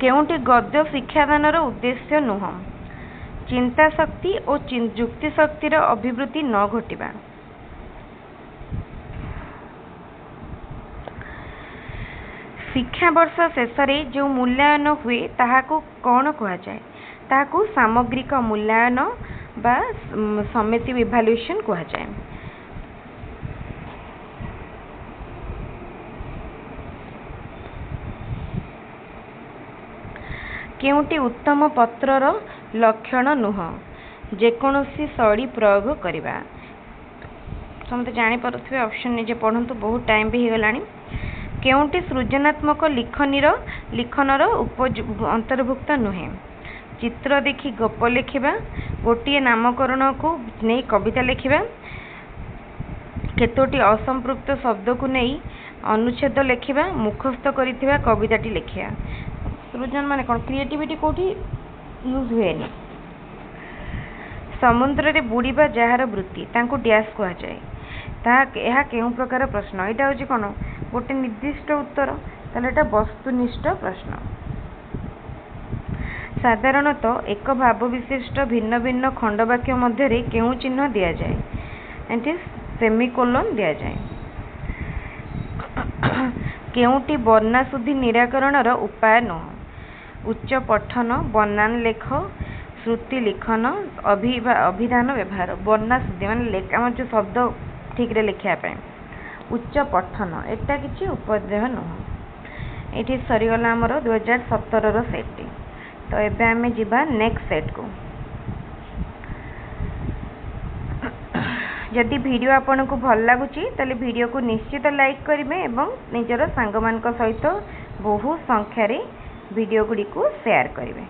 केउटी गद्य शिक्षादानर उद्देश्य नुह। चिंता शक्ति और युक्ति शक्तिर अभिवृद्धि न घटिबा। शिक्षा वर्ष शेष जो मूल्यांकन हुए ताहाको कौन कहा जाए? ताहाको सामग्रिक मूल्यांकन बा समेटिव इवैल्यूएशन कहा जाए। केउटी उत्तम पत्रर लक्षण नुह। जेकोसी शैली प्रयोग करिबा। समझे जानी पारुथिबे ऑप्शन निजे पढ़ंतु, बहुत टाइम भी होगलानी। केउटी सृजनात्मक लिखनर अंतर्भुक्त नुहे। चित्र देखि गप लिखिबा, गोटे नामकरण को नहीं कविता लिखिबा, केतोटी असंपृक्त शब्द को नहीं अनुच्छेद लिखिबा, मुखस्थ करिथिबा कविताटी लिखिबा। सृजन माने कौन? क्रिएटिविटी कोठी यूज हुए। समुद्र रे बुड़ीबा जहार वृत्ति तांको डैश कहा जाए। यह केउं प्रकार प्रश्न? यहाँ हूँ कौन गोटे निर्दिष्ट उत्तर, ताले एटा वस्तुनिष्ठ प्रश्न। साधारणतः एक भाव विशिष्ट भिन्न भिन्न खंडवाक्य मध्य केउं चिन्ह दिया जाए? एंटी सेमिकोलन दिया जाए। केउंटी वर्णाशुद्धि निराकरणर उपाय नुह। उच्च पठन, बनान लेख, श्रुति लिखन, अभिधान व्यवहार। वर्णाशुद्धि माने आम जो शब्द ठीक रे लिखापी। उच्च पठन एटा किसी उपद्रव नुह। ये सरीगला आमर 2017 सेट। तो एबे आमे जिबा नेक्स्ट सेट को। जदि वीडियो आपन को भल लगुची ताले वीडियो को निश्चित लाइक करेंगे एवं निजर सांग मान सहित बहु संख्यार वीडियो गुड़ी को शेयर करेंगे।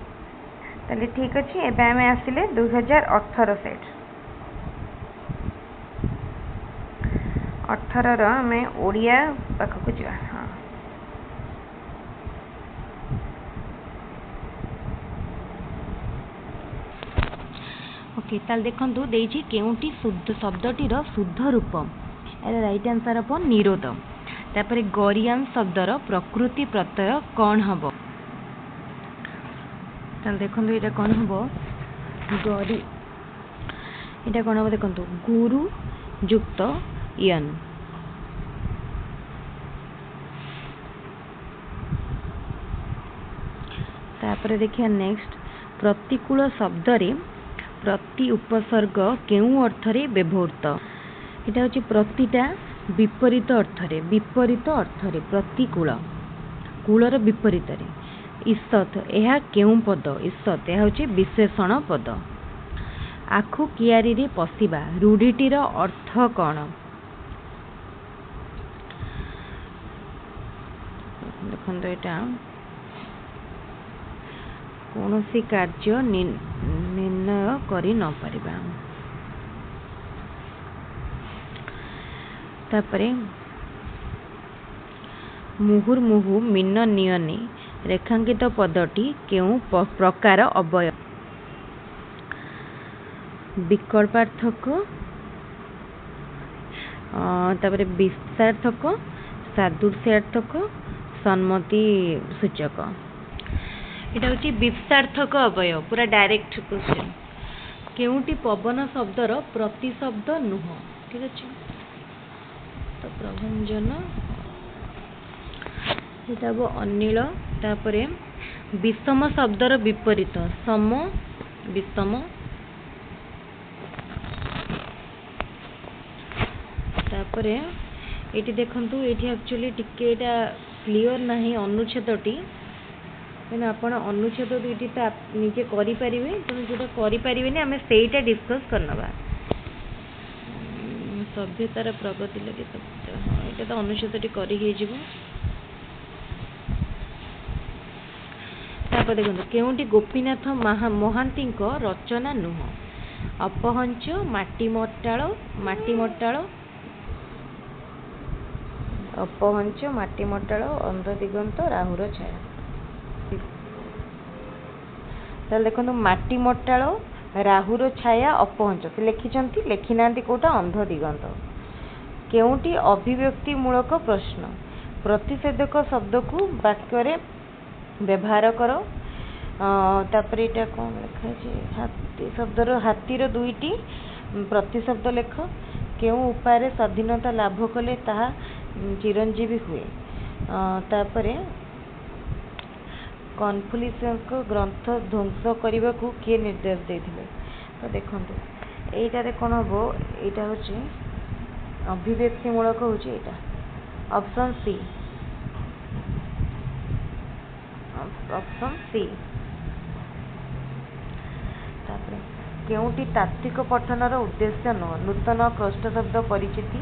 ताले ठीक अच्छे। एबे आमे आसिले 2018 सेट। 18 आमे ओडिया पाखक जा। हाँ ओके, ताल देखंतु देइछि केउंटी शुद्ध शब्दटीर शुद्ध रूप। एरा राइट आंसर अपन निरोध। तापरे गरियान शब्दर प्रकृति प्रत्यय कौन हबो? ताल देखंतु एटा कौन हबो? गरि एटा कौन हबो देखंतु गुरु युक्त यन। तापरे देखिया नेक्स्ट प्रतिकूल शब्द रे प्रति उपसर्ग केउं अर्थरे व्यवहृत? एटा होची प्रतिटा विपरीत अर्थरे प्रतिकूल कूलर विपरीत रे। ईसत यह केउं पद? ईसत यह होची विशेषण पद। आखु कियारी रे पशिबा रूढ़ीटीर अर्थ कौन? ଦେଖନ୍ତୁ ଏଇଟା କୌଣସି କାର୍ଯ୍ୟ ନିର୍ଣ୍ଣୟ କରି ନ ପାରିବା। ତାପରେ ମୁହୁର୍ମୁହୁ ମିନ ନିୟନେ ରେଖାଙ୍କିତ ପଦଟି କେଉଁ ପ୍ରକାର ଅବୟବ? ବିକଳ୍ପାର୍ଥକ, ତାପରେ ବିସ୍ତାର୍ଥକ, ସାଦୃଶ୍ୟାର୍ଥକ, ସମ୍ମତି ସୂଚକ। ଏଇଟା ହେଉଛି ବିସ୍ତାର୍ଥକ ଅବୟବ, ପୁରା ଡାଇରେକ୍ଟ କ୍ୱେଶ୍ଚନ। କେଉଁଟି ପବନ ଶବ୍ଦର ପ୍ରତିଶବ୍ଦ ନୁହଁ? ଠିକ ଅଛି, ତ ପ୍ରଭଞ୍ଜନ, ଏଇଟା ହେବ ଅନିଳ। ତାପରେ ବିଷମ ଶବ୍ଦର ବିପରୀତ ସମ, ବିଷମ। ତାପରେ ଏଇଠି ଦେଖନ୍ତୁ, ଏଇଠି ଆକ୍ଚୁଆଲି ଟିକେ ଏଇଟା କ୍ଲିଅର ନାହିଁ ଅନୁଚ୍ଛେଦଟି, ତେଣୁ ଆପଣ ଅନୁଚ୍ଛେଦ ଦୁଇଟି ତ ନିଜେ କରିପାରିବେ, ତେଣୁ ଯେଉଁଟା କରିପାରିବେନି ଆମେ ସେଇଟା ଡିସ୍କସ୍ କରିନେବା। ସଭ୍ୟତାର ପ୍ରଗତି ଲାଗି ଶବ୍ଦ, ହଁ ଏଇଟା ତ ଅନୁଚ୍ଛେଦଟି କରି ହେଇଯିବ। ତାପରେ ଦେଖନ୍ତୁ, କେଉଁଟି ଗୋପୀନାଥ ମହାନ୍ତିଙ୍କ ରଚନା ନୁହଁ? ଅପହଞ୍ଚ, ମାଟିମଟାଳ, ମାଟିମଟାଳ, ଅପହଞ୍ଚ, ମାଟିମଟାଳ, ଅନ୍ଧଦିଗନ୍ତ, ରାହୁର ଛାୟା। ତାହେଲେ ଦେଖନ୍ତୁ, ମାଟିମଟାଳ, ରାହୁର ଛାୟା, ଅପହଞ୍ଚ ସେ ଲେଖିଛନ୍ତି, ଲେଖିନାହାନ୍ତି କୋଉଟା? ଅନ୍ଧଦିଗନ୍ତ। କେଉଁଟି ଅଭିବ୍ୟକ୍ତିମୂଳକ ପ୍ରଶ୍ନ? ପ୍ରତିଷେଧକ ଶବ୍ଦକୁ ବାକ୍ୟରେ ବ୍ୟବହାର କର। ତାପରେ ଏଇଟା କ'ଣ ଲେଖାଛି? ହାତୀ ଶବ୍ଦର, ହାତୀର ଦୁଇଟି ପ୍ରତିଶବ୍ଦ ଲେଖ। କେଉଁ ଉପାୟରେ ସ୍ୱାଧୀନତା ଲାଭ କଲେ ତାହା ଚିରଞ୍ଜୀବୀ ହୁଏ? ତାପରେ କନଫୁସିୟସଙ୍କ ଗ୍ରନ୍ଥ ଧ୍ୱଂସ କରିବାକୁ କିଏ ନିର୍ଦ୍ଦେଶ ଦେଇଥିଲେ? ତ ଦେଖନ୍ତୁ, ଏଇଟାରେ କ'ଣ ହେବ? ଏଇଟା ହେଉଛି ଅଭିବ୍ୟକ୍ତିମୂଳକ, ହେଉଛି ଏଇଟା ଅପସନ୍ ସି, ଅପସନ୍ ସି। ତାପରେ କେଉଁଟି ତାତ୍ତ୍ୱିକ ପଠନର ଉଦ୍ଦେଶ୍ୟ ନୁହଁ? ନୂତନ କ୍ରୋଷ୍ଟ ଶବ୍ଦ ପରିଚିତି,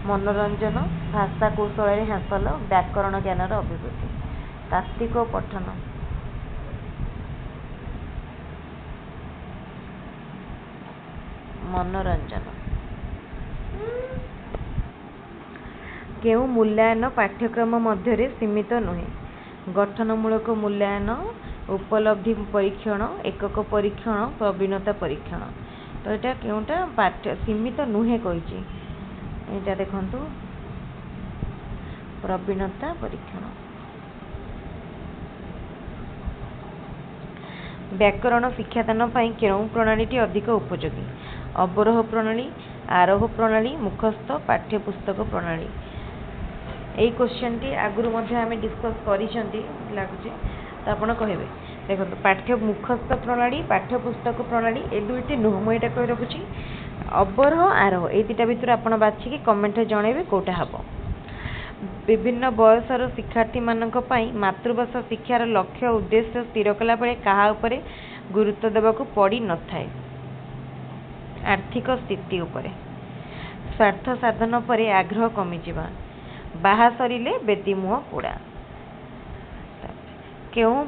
ମନୋରଞ୍ଜନ, ଭାଷା କୌଶଳରେ ହାସଲ, ବ୍ୟାକରଣ ଜ୍ଞାନର ଅଭିବୃଦ୍ଧି। ତାତ୍ତ୍ୱିକ ପଠନ, ମନୋରଞ୍ଜନ। କେଉଁ ମୂଲ୍ୟାୟନ ପାଠ୍ୟକ୍ରମ ମଧ୍ୟରେ ସୀମିତ ନୁହେଁ? ଗଠନମୂଳକ ମୂଲ୍ୟାୟନ, ଉପଲବ୍ଧି ପରୀକ୍ଷଣ, ଏକକ ପରୀକ୍ଷଣ, ପ୍ରବୀଣତା ପରୀକ୍ଷଣ। ତ ଏଇଟା କେଉଁଟା ସୀମିତ ନୁହେଁ କହିଛି? ଏଇଟା ଦେଖନ୍ତୁ, ପ୍ରବୀଣତା ପରୀକ୍ଷଣ। ବ୍ୟାକରଣ ଶିକ୍ଷାଦାନ ପାଇଁ କେଉଁ ପ୍ରଣାଳୀଟି ଅଧିକ ଉପଯୋଗୀ? ଅବରୋହ ପ୍ରଣାଳୀ, ଆରୋହ ପ୍ରଣାଳୀ, ମୁଖସ୍ଥ, ପାଠ୍ୟପୁସ୍ତକ ପ୍ରଣାଳୀ। ଏଇ କ୍ୱେଶ୍ଚନଟି ଆଗରୁ ମଧ୍ୟ ଆମେ ଡିସ୍କସ୍ କରିଛନ୍ତି ଲାଗୁଛି, ତ ଆପଣ କହିବେ। ଦେଖନ୍ତୁ, ମୁଖସ୍ଥ ପ୍ରଣାଳୀ, ପାଠ୍ୟପୁସ୍ତକ ପ୍ରଣାଳୀ, ଏ ଦୁଇଟି ନୁହଁ, ମୁଁ ଏଇଟା କହି ରଖୁଛି। ଅବରୋହ, ଆରୋହ, ଏଇ ଦୁଇଟା ଭିତରୁ ଆପଣ ବାଛିକି କମେଣ୍ଟରେ ଜଣାଇବେ କେଉଁଟା ହେବ। ବିଭିନ୍ନ ବୟସର ଶିକ୍ଷାର୍ଥୀମାନଙ୍କ ପାଇଁ ମାତୃଭାଷା ଶିକ୍ଷାର ଲକ୍ଷ୍ୟ ଉଦ୍ଦେଶ୍ୟ ସ୍ଥିର କଲାବେଳେ କାହା ଉପରେ ଗୁରୁତ୍ୱ ଦେବାକୁ ପଡ଼ିନଥାଏ? ଆର୍ଥିକ ସ୍ଥିତି ଉପରେ। ସ୍ୱାର୍ଥ ସାଧନ ପରେ ଆଗ୍ରହ କମିଯିବା, ବାହା ସରିଲେ ବେଦୀମୁହଁ ପୋଡ଼ା। କେଉଁ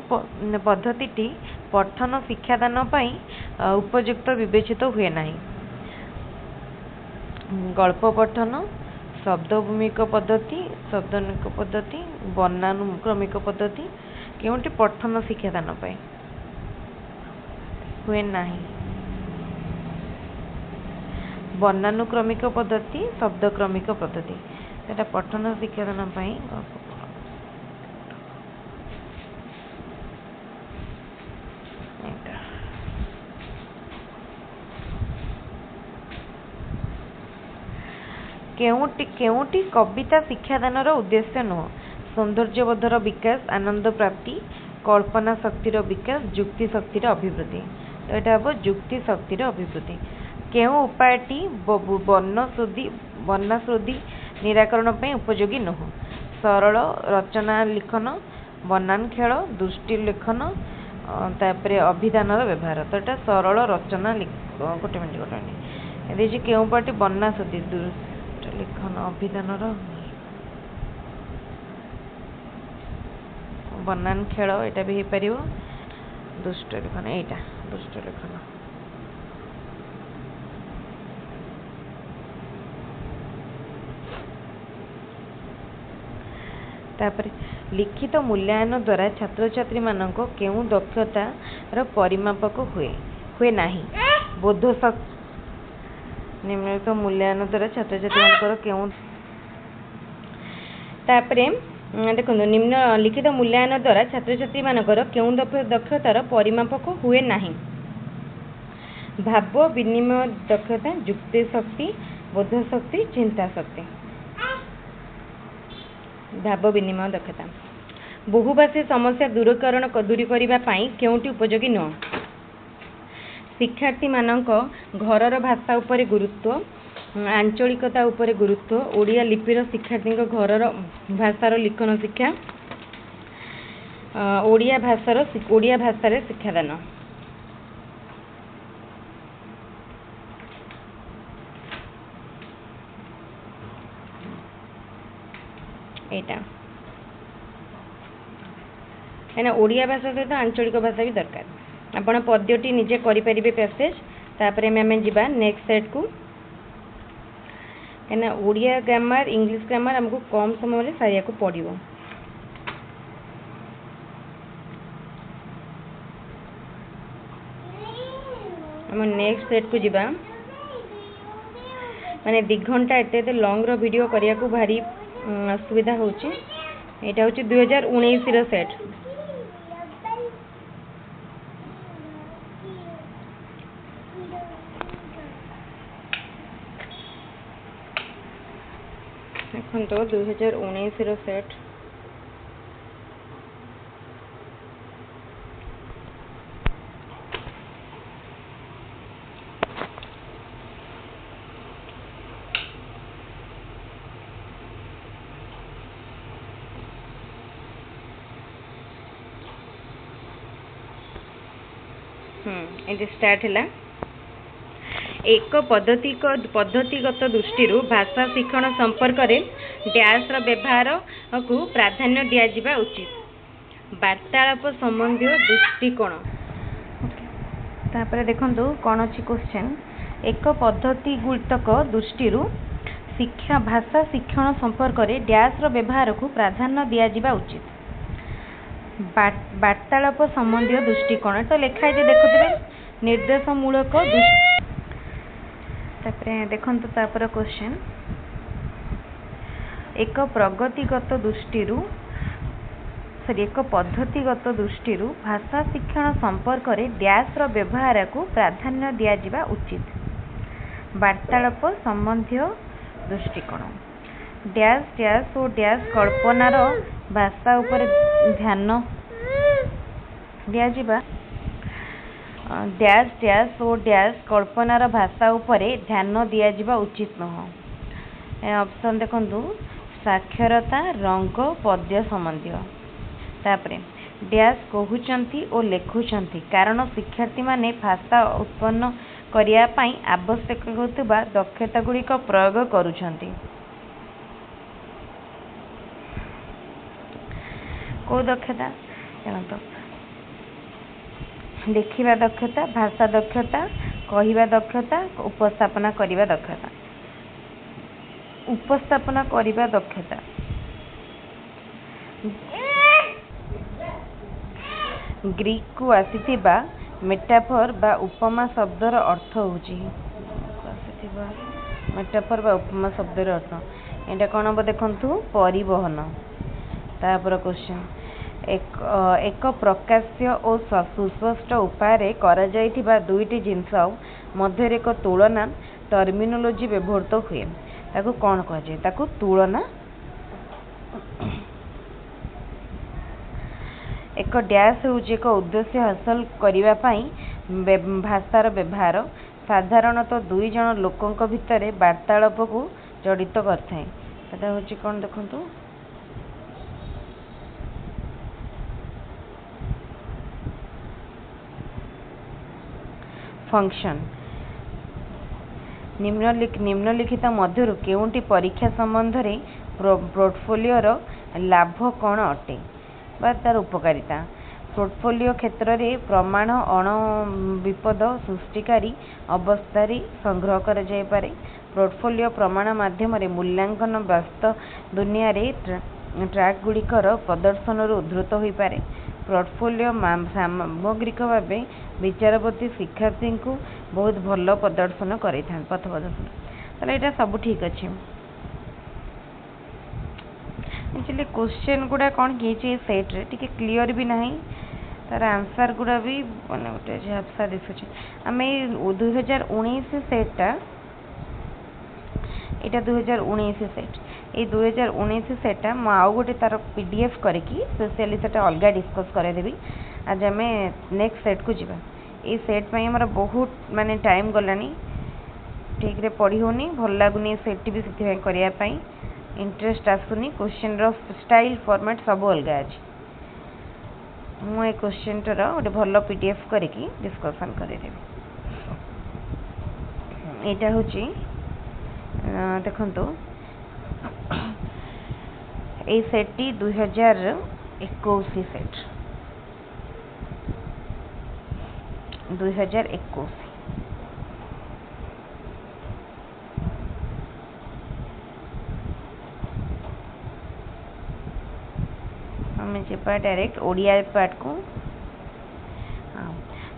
ପଦ୍ଧତିଟି ପଠନ ଶିକ୍ଷାଦାନ ପାଇଁ ଉପଯୁକ୍ତ ବିବେଚିତ ହୁଏ ନାହିଁ? ଗଳ୍ପ ପଠନ, ଶବ୍ଦଭୂମିକ ପଦ୍ଧତି, ଶବ୍ଦାନୁକ୍ରମିକ ପଦ୍ଧତି, ବର୍ଣ୍ଣାନୁକ୍ରମିକ ପଦ୍ଧତି। କେଉଁଟି ପଠନ ଶିକ୍ଷାଦାନ ପାଇଁ ହୁଏ ନାହିଁ? ବର୍ଣ୍ଣାନୁକ୍ରମିକ ପଦ୍ଧତି, ଶବ୍ଦକ୍ରମିକ ପଦ୍ଧତି। ସେଟା ପଠନ ଶିକ୍ଷାଦାନ ପାଇଁ। କେଉଁଟି କବିତା ଶିକ୍ଷାଦାନର ଉଦ୍ଦେଶ୍ୟ ନୁହଁ? ସୌନ୍ଦର୍ଯ୍ୟବୋଧର ବିକାଶ, ଆନନ୍ଦ ପ୍ରାପ୍ତି, କଳ୍ପନା ଶକ୍ତିର ବିକାଶ, ଯୁକ୍ତି ଶକ୍ତିର ଅଭିବୃଦ୍ଧି। ତ ଏଇଟା ହେବ ଯୁକ୍ତି ଶକ୍ତିର ଅଭିବୃଦ୍ଧି। କେଉଁ ଉପାୟଟି ବର୍ଣ୍ଣାଶ୍ରୁତି ନିରାକରଣ ପାଇଁ ଉପଯୋଗୀ ନୁହଁ? ସରଳ ରଚନା ଲିଖନ, ବନାନ ଖେଳ, ଦୃଷ୍ଟି ଲେଖନ, ତାପରେ ଅଭିଧାନର ବ୍ୟବହାର। ତ ଏଇଟା ସରଳ ରଚନା ଗୋଟେ ମିନିଟ୍ ଦେଇଛି। କେଉଁ ଉପାୟଟି ବର୍ଣ୍ଣାଶ୍ରୁତି ଲିଖନ, ଅଭିଧାନର बनान खेल यहाँ भी हो पार दुष्ट लेखन यहाँ दुष्ट लेखन तापर लिखित मूल्यांकन द्वारा छात्र छात्री मानक केउ दक्षतार परिमापक हुए नाही बोध शक्ति निम्नलिखित मूल्यांकन द्वारा छात्र छात्री मानकर केउ तापरे देखो निम्न लिखित मूल्यांकन द्वारा छात्र छात्री मानकर केउ दक्षतार परिमापक हुए नाही भाव विनिमय दक्षता जुक्ति शक्ति बोध शक्ति चिंता शक्ति भाव विनिमय दक्षता बहुभाषी समस्या दूरीकरण पाई केउटी उपयोगी नुह शिक्षार्थी मानक घरर भाषा उपरे गुरुत्व आंचलिकता उपरे गुरुत्व ओडिया लिपिर शिक्षार्थी घरर भाषार लिखन शिक्षा ओडिया भाषार शिक्षादान एटा है ओडिया भाषा सहित आंचलिक भाषा भी दरकार आपण पद्यटी निजे करें पैसेज तापर आम जा नेक्स्ट सेट को कहीं ओडिया ग्रामर इंग्लिश ग्रामर आमको कम समय सारिया को पड़ो आम नेक्स्ट सेट को जीवा माने 2 घंटा एते लॉन्ग रो वीडियो करिया को भारी असुविधा होची एटा होची 2019 रो सेट देखो तो 2019 रो सेट ये स्टार्ट है एक पद्धतिगत दृष्टि भाषा शिक्षण संपर्क में डैश व्यवहार को प्राधान्य दिया उचित वार्तालाप संबंधी दृष्टिकोण तापर देखो कौन अच्छी क्वेश्चन एक पद्धतिगत दृष्टि शिक्षा भाषा शिक्षण संपर्क में डैश व्यवहार को प्राधान्य दिया उचित वार्तालाप संबंधी दृष्टिकोण तो लिखाई देखुए निर्देशमूलक देखो तापर क्वेश्चन एक प्रगतिगत दृष्टि एक पद्धतिगत दृष्टि भाषा शिक्षण संपर्क में डैश व्यवहार को प्राधान्य दिया उचित वार्तालाप संबंधी दृष्टिकोण डैश डैश और डैश कल्पनार भाषा उपर ध्यान दिया डैश डैश और डैश कल्पनार भाषा उपरे ध्यान दिया उचित नुह ऑप्शन देखो साक्षरता रंग पद्य संबंधी तापरे डैश कहउचंती और लेखुचंती कारण शिक्षार्थी माने भाषा उत्पन्न करिया पई आवश्यक होतबा दक्षता गुड़िक प्रयोग करुचंती को दक्षता जानतो लिखिबा दक्षता भाषा दक्षता कहिबा दक्षता उपस्थापना करिबा दक्षता उपस्थापना करिबा दक्षता ग्रीक को आसीथिबा मेटाफर बा उपमा शब्दर अर्थ होची आसीथिबा मेटाफर बा उपमा शब्दर अर्थ एटा कोन अब देखंतु परिवहन तापर क्वेश्चन एक प्रकाश्य और सुस्पष्ट उपाय करा जाइथिबा दुईटी जिनस मध्य एक तुलना टर्मिनोलॉजी व्यवहृत हुए ताकू कौन कह जाए ताकू तुलना एक डैश हूँ एक उद्देश्य हासिल करने भाषार व्यवहार साधारणतः दुई जन लोकों भितर वार्तालाप को जड़ित करता हूँ कौन देखो फंक्शन निम्नलिखित मध्य केउंटी परीक्षा संबंध में पोर्टफोलियोर लाभ कौन अटे बा तार उपकारिता। पोर्टफोलियो क्षेत्र में प्रमाण अण विपद सृष्टिकारी अवस्था संग्रह कर जाय पारे। पोर्टफोलियो प्रमाण माध्यम मूल्यांकन वास्तव दुनिया रे ट्रैक गुड़िकर प्रदर्शन उद्धृत हो पारे। पोर्टफोलियो सामग्रिक भाव विचारपति शिक्षार्थी को बहुत भल प्रदर्शन कर पथ प्रदर्शन तो यहाँ सब ठीक अच्छे। एक्चुअली क्वेश्चन गुड़ा कौन कि सेट्रे टी क्लीयर भी ना तार आंसर गुड़ा भी मैंने गोटे झापसा दिशुचे आम 2019 सेटा यहाँ 2019 सेट ये 2019 सेटा मु आउ गोटे तार पीडीएफ करके स्पेशली से अलग डिस्कस करदेवी। आज आम नेक्स्ट सेट को जीवा। ये सेट पर आमर बहुत माने टाइम गलानी ठीक रे पढ़ी होनी भल लगुनि सेट भी से करने इंटरेस्ट आसुनी। क्वेश्चन रो स्टाइल फॉर्मेट सब अलग अच्छे। मुझे क्वेश्चन टर गोटे भल पीडीएफ करके डिस्कसन करदेवी। यहाँ हूँ देखो ये सेट 2021 सेट 2021 आम जा डायरेक्ट ओडिया पार्ट को। हाँ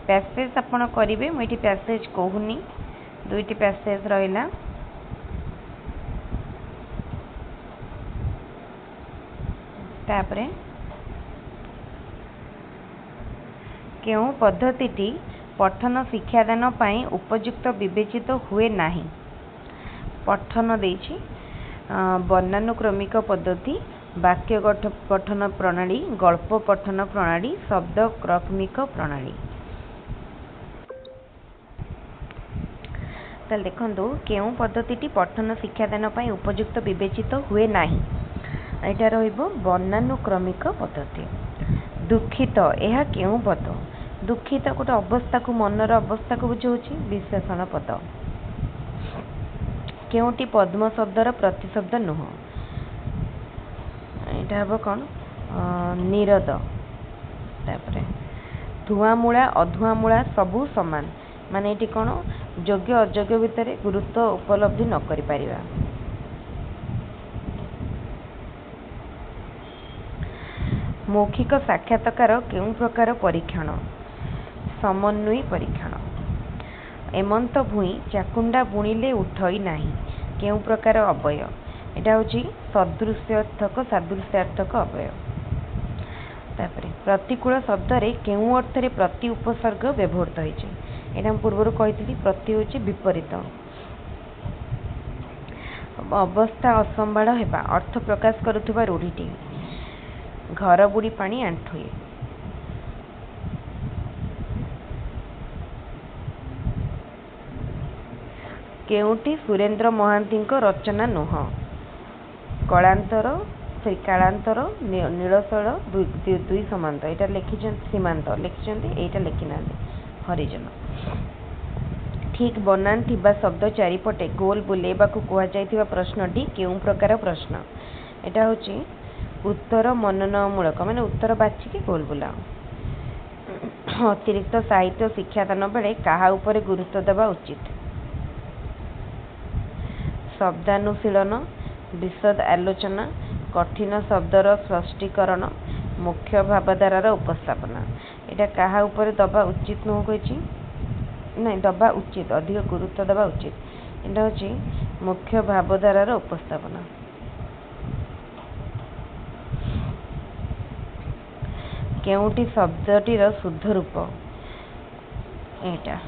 पैसेज आपण करेंगे मुझे पैसेज कहूनी दुईटी पैसेज रहा। तापरे केउं पद्धति पठन शिक्षादान पाई उपयुक्त विवेचित हुए नहीं। पठन देछि वर्णानुक्रमिक पद्धति वाक्य पठन प्रणाली गल्प पठन प्रणाली शब्द क्रमिक प्रणाली। ताल देखंतु केउं पद्धति पठन शिक्षादान पाई उपयुक्त विवेचित हुए नहीं। यहाँ रहिबो वर्णानुक्रमिक पद्धति। दुखित यह केउं पद दुखित गोटे अवस्था को मनर अवस्था को बुझाऊँ विशेषण पद। केउंटी पद्म शब्दर प्रतिशब्द नुह। यहाँ हम कौन निरद। तापरे धुआमूला अधुआमूला सबू समान माने ये कौन योग्य अयोग्य भितर गुरुत्व उपलब्धि न करि परिबा। मौखिक साक्षात्कार केउं प्रकार परीक्षण समन्वय परीक्षण। एमंत भूई चाकुंडा बुणिले उठई नाही केउं प्रकार अवय। यहाँ हूँ सदृश्यार्थक सादृश्यार्थक अवय। तापरे प्रतिकूल शब्द रे केउं अर्थ रे प्रति उपसर्ग व्यवहृत होइछे। एटा हम पूर्व कही प्रति हूँ विपरीत। अवस्था असंभाळ हेबा अर्थ प्रकाश करुवा रूढ़ीटी। घर बुड़ी पानी आंठुए। केउटी सुरेंद्र महांती रचना नुह। कलांतर कालांतर नीलशैल दुई समांत यहाँ लिखि सीमांत लिखिं यहाँ लिखिना हरिजन। ठीक बनान थिबा शब्द चारिपटे गोल बुलेबा कहुवा प्रश्नटी केउं प्रकार प्रश्न। यहाँ हूँ उत्तर मननमूलक माने उत्तर बाछिकी गोल बुला। अतिरिक्त साहित्य शिक्षादान बेले कहा उपरे गुरुत्व देवा उचित। शब्दानुशीलन विशद आलोचना कठिन शब्दर स्पष्टीकरण मुख्य भावधारार उपस्थापना। यहाँ कहा उपरे दबा उचित नुह कही नहीं दबा उचित अधिक गुरुत्व देवा उचित। यहाँ हूँ मुख्य भावधारार उपस्थापना। केउटी शब्दटीर शुद्ध रूप यहाँ।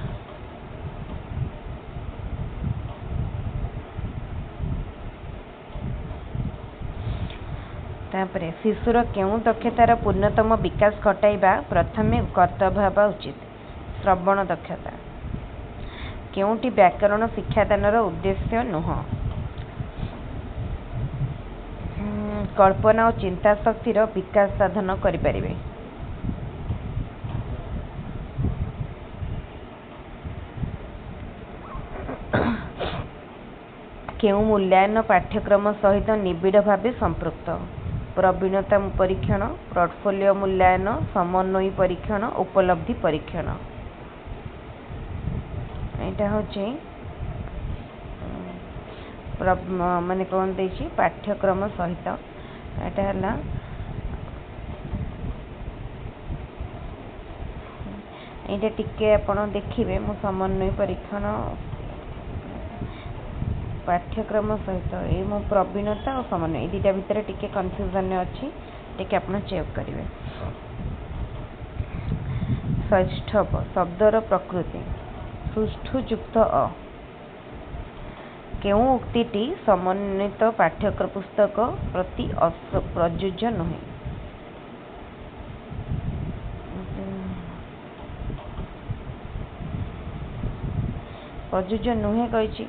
तापरे शिशुर केउं दक्षतार पूर्णतम विकास घटाइबा प्रथमे कर्तव्य हेबा उचित। श्रवण दक्षता। केउंटी व्याकरण शिक्षादानर उद्देश्य नुह। कल्पना और चिंता शक्तिर विकास साधन करिपारिबे। केउं मूल्यांकन पाठ्यक्रम सहित निबिड़ भाव संपृक्त। प्रवीणता परीक्षण, पोर्टफोलियो मूल्यांकन, समन्वयी परीक्षण, उपलब्धि परीक्षण। यहाँ हूँ माने कौन देछि पाठ्यक्रम सहित एटा हला एटा टिके आपण देखिबे मु समन्वय परीक्षण पाठ्यक्रम सहित ए मो प्रवीणता और समन्वय दीटा भितर टिके कन्फ्यूजन अच्छी टिके आपण चेक करिवे। षष्ठ शब्दर प्रकृति सुष्ठु युक्त अ केउ उक्तिटी समन्वित पाठ्यक्रम पुस्तक प्रति प्रयोज्य नुहे। प्रयोज्य नुहे कही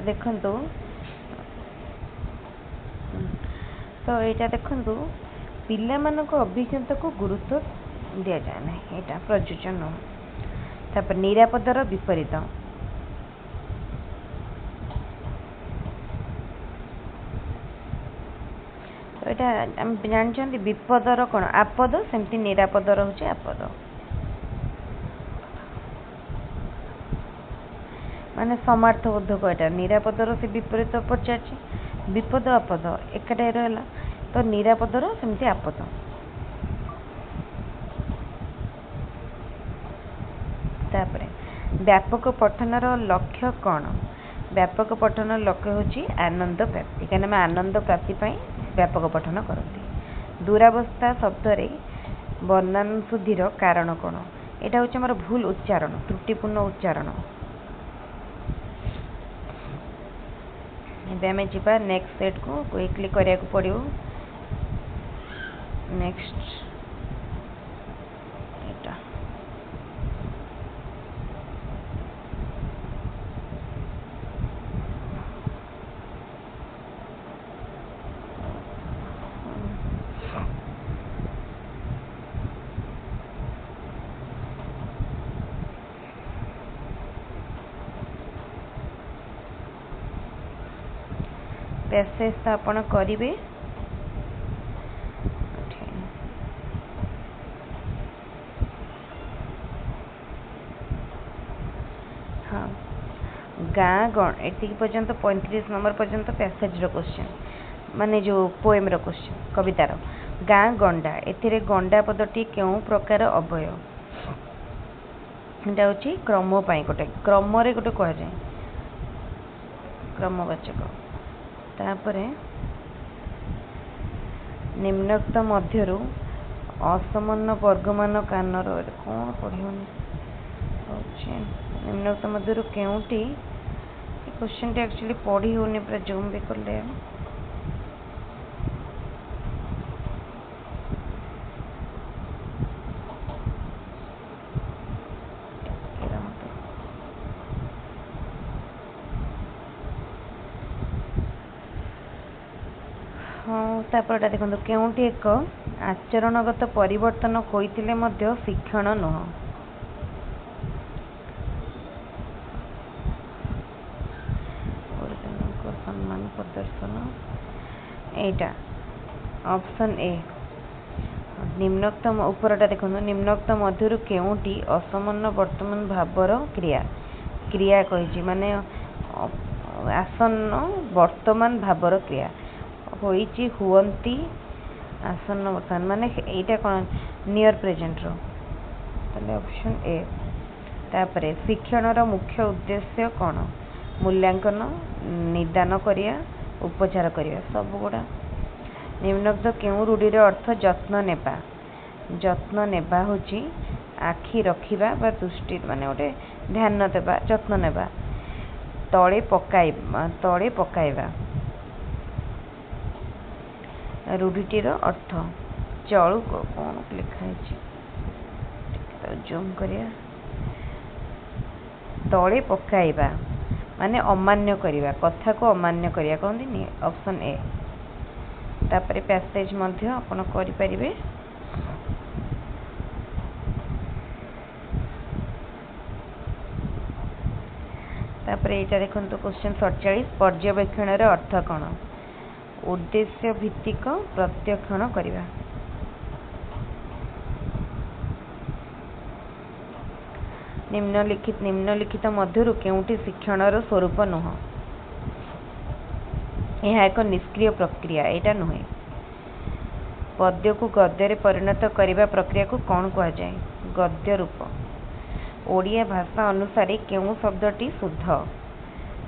देखंतु तो यहाँ देखंतु पिला मानक अभिज्ञता को गुरुत्व दिया जाए ना यहाँ प्रयोज्य नुह। तापर निरापदर विपरीत तो यहाँ जानते विपदर कौन आपद सेमती निरापदर हूँ आपद माने समार्थबोधक यहाँ निरापदर से विपरीत पचार विपद आपद एकाटे रहा तो निरापदर सेमती आपद। तापरे व्यापक पठनर लक्ष्य कौन? व्यापक पठन लक्ष्य हूँ आनंद प्राप्ति कहीं आम आनंद प्राप्ति व्यापक पठन करती। दुरावस्था शब्द रे वर्णन शुद्धिर कारण कौन? यहाँ हूँ आम भूल उच्चारण त्रुटिपूर्ण उच्चारण। आम जा नेक्स्ट सेट को क्विकली करने को पड़ो। नेक्स्ट पैसेज तो आपण करेंगे। हाँ गाँ गण एति पर्यंत 35 नंबर पर्यंत पैसेज क्वेश्चन माने जो पोएम क्वेश्चन कवितार गाँ गंडा एथिरे गंडा पदटी क्यों प्रकार अवय एटा हूँ क्रम गोटे क्रम गोटे कहुए क्रमवाचक। तापरे निम्नोक्त मध्यरु असमान वर्गमान कानर कौन पढ़ोनी निम्नोक्त मध्यरु केउटी क्वेश्चन एक्चुअली पढ़ी होनी पूरा जूम भी कर ले। हाँ तापर देखो केउटी एक आचरणगत परिवर्तन होइतिले मध्य शिक्षण नुह। सम्मान प्रदर्शन एटा ऑप्शन ए। निम्नोक्त उपरटा देखो निम्नोक्त मध्यरु केउटी असमान वर्तमान भावर क्रिया क्रिया कही माने आसन्न वर्तमान भावर क्रिया होइची हुवंती आसन्न वर्तमान माने एटा कौन नियर प्रेजेंट रो ताले ऑप्शन ए। तापरे शिक्षणर मुख्य उद्देश्य कौन? मूल्यांकन निदान करिया उपचार करिया सब गुड़ा। निम्नोक्त केउ रूढ़ीर अर्थ जत्न नेबा जत्न नेबा होची आखि रखिबा बा दृष्टि माने गोटे ध्यान देबा जत्न नेबा। तळे पकाइबा रूढ़ीटीर अर्थ चलु कौन लिखाई जूम करिया तळे पकाइबा माने अमान्य करिबा कथा को अमान्य करिया कहंदी ऑप्शन ए। तापरे पैसेज मध्य आपण करि परिबे। तापर यहाँ देखो क्वेश्चन 47 पर्यवेक्षण अर्थ कौन उद्देश्य भित्तिक प्रत्यक्षण करवा निम्नलिखित मध्यरु केउटी शिक्षणर स्वरूप नुह यह एक निष्क्रिय प्रक्रिया यहाँ नुहे पद्य को गद्य परिणत करने प्रक्रिया को कौन कह जाए गद्य रूप ओडिया भाषा अनुसार केउं शब्दटी शुद्ध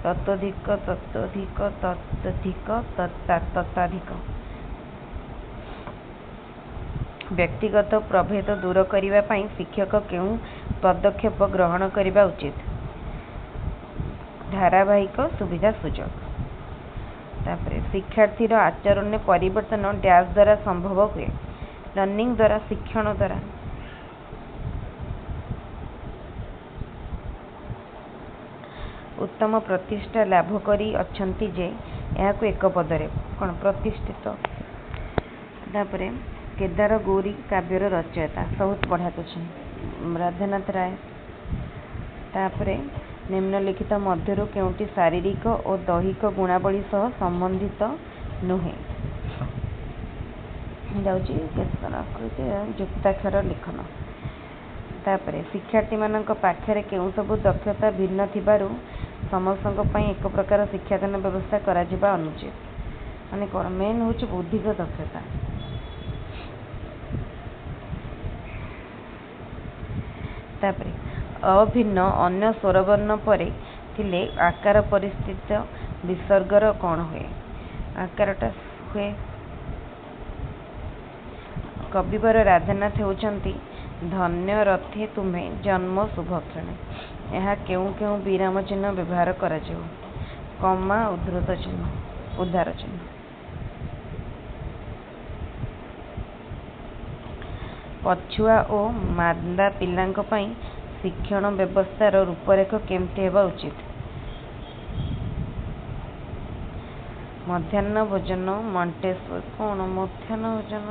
तत्वधिक तत्वधिक तत्वधिक तत्ताधिक व्यक्तिगत प्रभेद दूर करने पाई शिक्षक केउं पदक्षेप ग्रहण करने उचित धारावाहिक सुविधा सुजोग तापर शिक्षार्थी आचरण में परिवर्तन डैश द्वारा संभव हुए लर्निंग द्वारा शिक्षण द्वारा उत्तम प्रतिष्ठा लाभ करी अछंती जे यहाँ को एक पदरे कौन प्रतिष्ठित तापर केदार गौरी काव्यर रचयिता बहुत बढ़िया क्वेश्चन राधानाथ राय तापर निम्नलिखित मध्यरु केउटी शारीरिक और दैहिक गुणावली सह संबंधित नुहे युक्ताक्षर लिखन तापर शिक्षार्थी मानक पाखरे केउं सबु दक्षता भिन्न थिबारु समस्तक पई एक प्रकार शिक्षादान व्यवस्था करा जिबा अनुचित माने कोन मेन होची बुद्धिक दक्षता तापर अभिन्न अन्य स्वरवर्ण परे थिले आकार परिस्थित विसर्गर कौन हुए आकारटा हुए कविवर राधानाथ होचंती धन्य रथे तुम्हें जन्म शुभक्षण यहाँ केउं केउं विराम चिन्ह व्यवहार करा जाऊ कमा उद्धृत चिन्ह उद्धार चिन्ह पछुआ और मांदा पिलांक पई शिक्षण व्यवस्थार रूपरेख केमती हेबा उचित मध्याह्न भोजन मॉन्टेसरी कौन मध्याह्न भोजन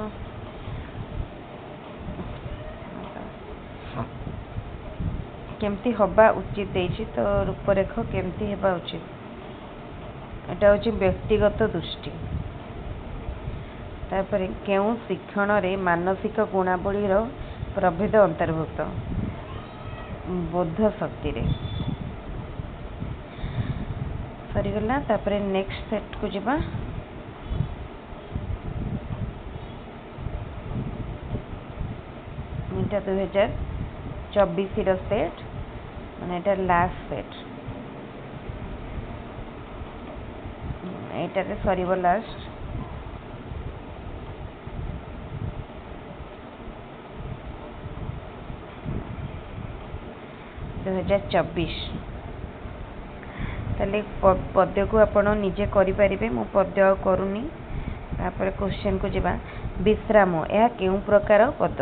केमती हवा उचित देछि तो रूपरेख केमती हेबा उचित एटा होछि व्यक्तिगत दृष्टि तापर केउं शिक्षण रे मानसिक गुणावली रो प्रभेद अंतर्भुक्त बोध शक्ति रे सरीगला तापर नेक्स्ट सेट को जिबा इटा 2024 रो सेट माने एटा लास्ट सेट एटा रे सरीबो लास्ट ताले पद्य को आपण निजे करि परिबे मु पद्य करूनी तापर क्वेश्चन को जिबा विश्राम यह केउं प्रकार पद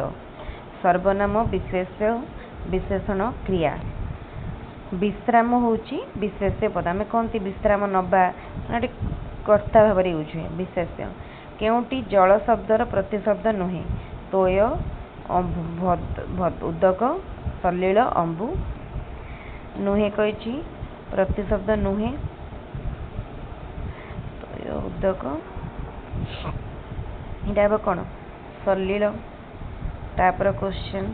सर्वनाम विशेषण क्रिया विश्राम होची विशेष्य पद आमे कोनती विश्राम नबा माने कर्ता भाबरे यूज हुए विशेष्य केउंटी जल शब्दर प्रतिशब्द नुहे तोय उदक सलील अंबु नुहे कही प्रतिशब्द नुहे तोय उदक इटा कौन सलील तापर क्वेश्चन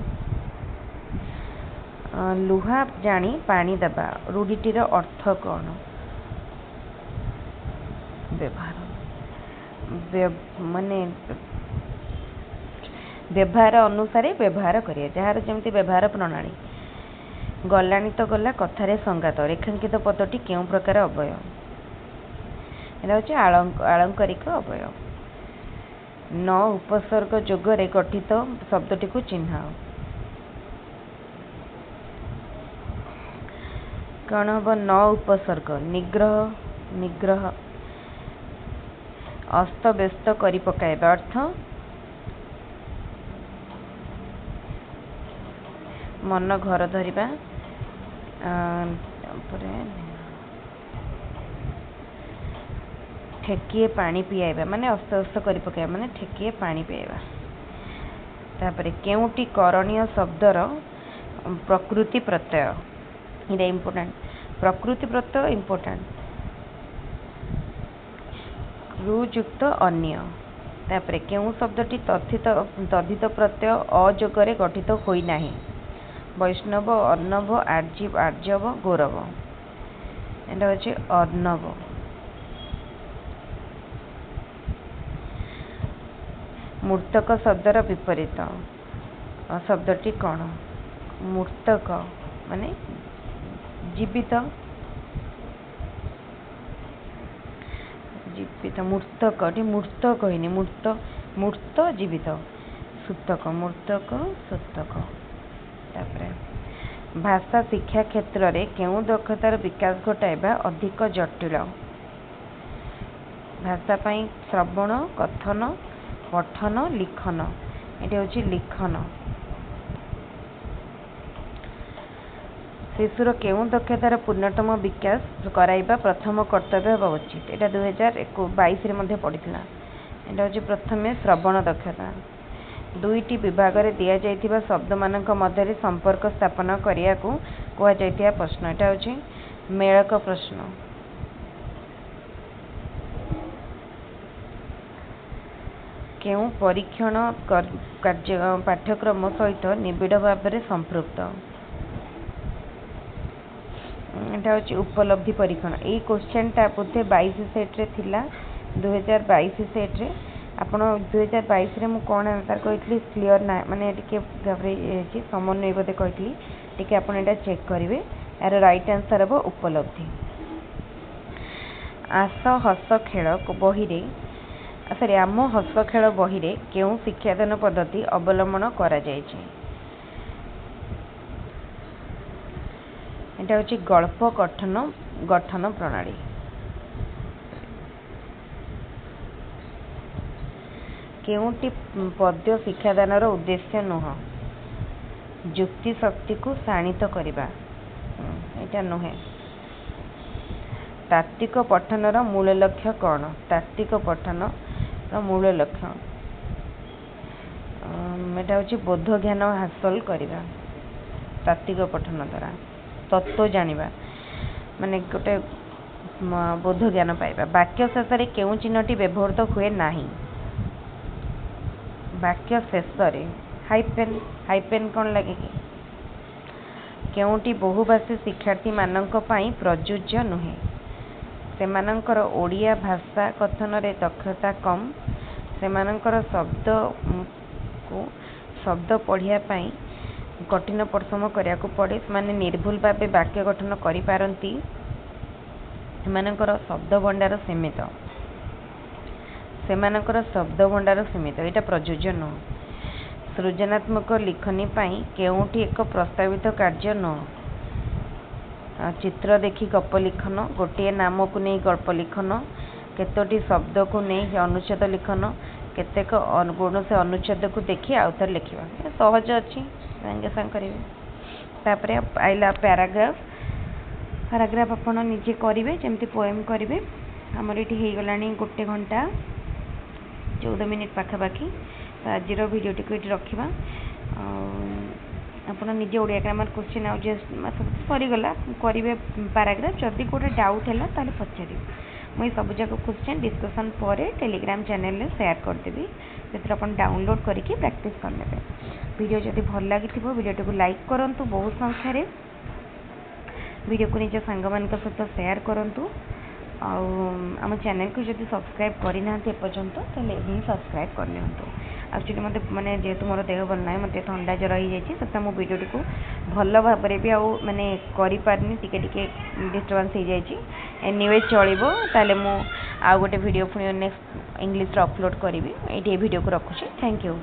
लुहा जानी पानी दबा रूढ़ीटीर अर्थ कौन व्यवहार माने व्यवहार अनुसार व्यवहार करिए जार जमती व्यवहार प्रणाली गलानी तो गला कथारे संगात रेखांकित पदटी केउं प्रकार अवय एटा होछि आलंकारिक अवय न उपसर्ग जोगरे गठित शब्दटी को चिन्हाओ कौन हम न उपसर्ग निग्रह निग्रह अस्त व्यस्त करि पकाइबा अर्थ मन घर धरिबा ठेकिए पानी पियाइबा माने अस्त अस्त करि पकाइबा माने ठेकिए पानी पियाइबा तापरे केउटी करणीय शब्दर प्रकृति प्रत्यय इटा इम्पोर्टेंट प्रकृति प्रत्यय इम्पोर्टेंट क्रुयुक्त अन्य तापर केउं शब्दटी तद्धित प्रत्यय अजोगरे गठित होई नाही वैष्णव अर्णव आर्जव गौरव एटा होची अर्णव मूर्तक शब्दर विपरीत शब्दटी कौन मूर्तक माने जीवित जीवित मूर्तक मूर्त कहनी मूर्त जीवित सूतक मूर्तक सूतक तापरे भाषा शिक्षा क्षेत्र में केउं दक्षतार विकास घटाइबा अधिक जटिल भाषा पाई श्रवण कथन पठन लिखन ये हूँ लिखन शिशुर केउं दक्षतार पूर्णतम विकास कराइबा प्रथम कर्तव्य होगा उचित यहाँ 2022 पड़ता यहाँ हूँ प्रथम श्रवण दक्षता दुईटी विभाग में दि जाइथिबा शब्द मानक मध्य संपर्क स्थापन करिया को कहा जाइथिबा प्रश्न यहाँ हूँ मेलक प्रश्न केउं परीक्षण कार्य पाठ्यक्रम सहित निबिड़ भाव में संपृक्त यहाँ हूँ उपलब्धि परीक्षण यही क्वेश्चन टा बोधे 22 सेट्रे थिला 2022 सेट्रे आपण 2022 मु कौन आंसर कही क्लीयर ना माने टे समन्वय बोधे कही टे आप चेक करेंगे यार राइट आंसर हम उपलब्धि आस हस खेल बही सॉरी आम हस खेल बही रे केउं शिक्षादान पद्धति अवलंबन करा जायछि एटा होछि गल्प गठन प्रणाली केउंटी पद्य शिक्षादानर उद्देश्य नुह जुक्ति शक्ति को शाणित करिबा एटा नुहे तात्विक पठनर मूल लक्ष्य कौन तात्विक पठन मूल लक्ष्य एटा हूँ बोध ज्ञान हासिल करिबा तात्विक पठन द्वारा तत्व जानिबा माने गोटे बोध ज्ञान पाइबा वाक्य शेष में केउं चिन्हटी व्यवहृत हुए नाही वाक्य शेष हाइपेन कौन लगे कि केउंटी बहुभाषी शिक्षार्थी मानक पई प्रযোज्य नुहे सेमानंकर ओडिया भाषा कथन रे दक्षता कम सेमानंकर शब्द पढ़िया पई कठिन परिश्रम करिया को पड़े माने निर्भुल भावे वाक्य गठन करि पारंती सेमानंकर शब्द भंडार सीमित एटा प्रयोज्य न सृजनात्मक लिखनी पाई केउंठी एक प्रस्तावित कार्य न चित्र देखी गप लिखन गोटे नाम को नहीं गल्प लिखन केतोटी शब्द को नहीं अनुच्छेद लिखन केतेक गुण से अनुच्छेद को देखी आउथर लिखा सहज अच्छी सागे सांग करेंगे तापर आइला पैराग्राफ आपण निजे करेंगे जमती पोएम करेंगे आमर ये हो गलानी 1 घंटा 14 मिनिट पाखापाखि तो आज भिडियोटी को ये रखा आप निजे ओडिया ग्रामर क्वेश्चन आउ सब सरीगला करेंगे पैराग्राफ जदि कोई डाउट है ताले पचारे मुझे सबूक क्वेश्चन डिस्कसन पर टेलीग्राम चैनल में शेयर करदेवी से आप डाउनलोड करके प्रैक्टिस करने वीडियो जब भल लगी वीडियो को लाइक करूँ बहुत संख्यार वीडियो को निज सांग मान सहित शेयर करूँ आम चैनल को जब सब्सक्राइब करना एपर्यंत ही सब्सक्राइब करनी एक्चुअली मत मैंने जेहेतु मोर देह भल ना मत थंडा जर हो जाए मो वीडियो को भल भाव में भी आउ माने करें टिके डिस्टर्बांस हो जाए एनीवे चलो ताले मु आउ गोटे वीडियो पुणी नेक्स्ट इंग्लिश अपलोड करी ये वीडियो को रखुच्छी थैंक यू।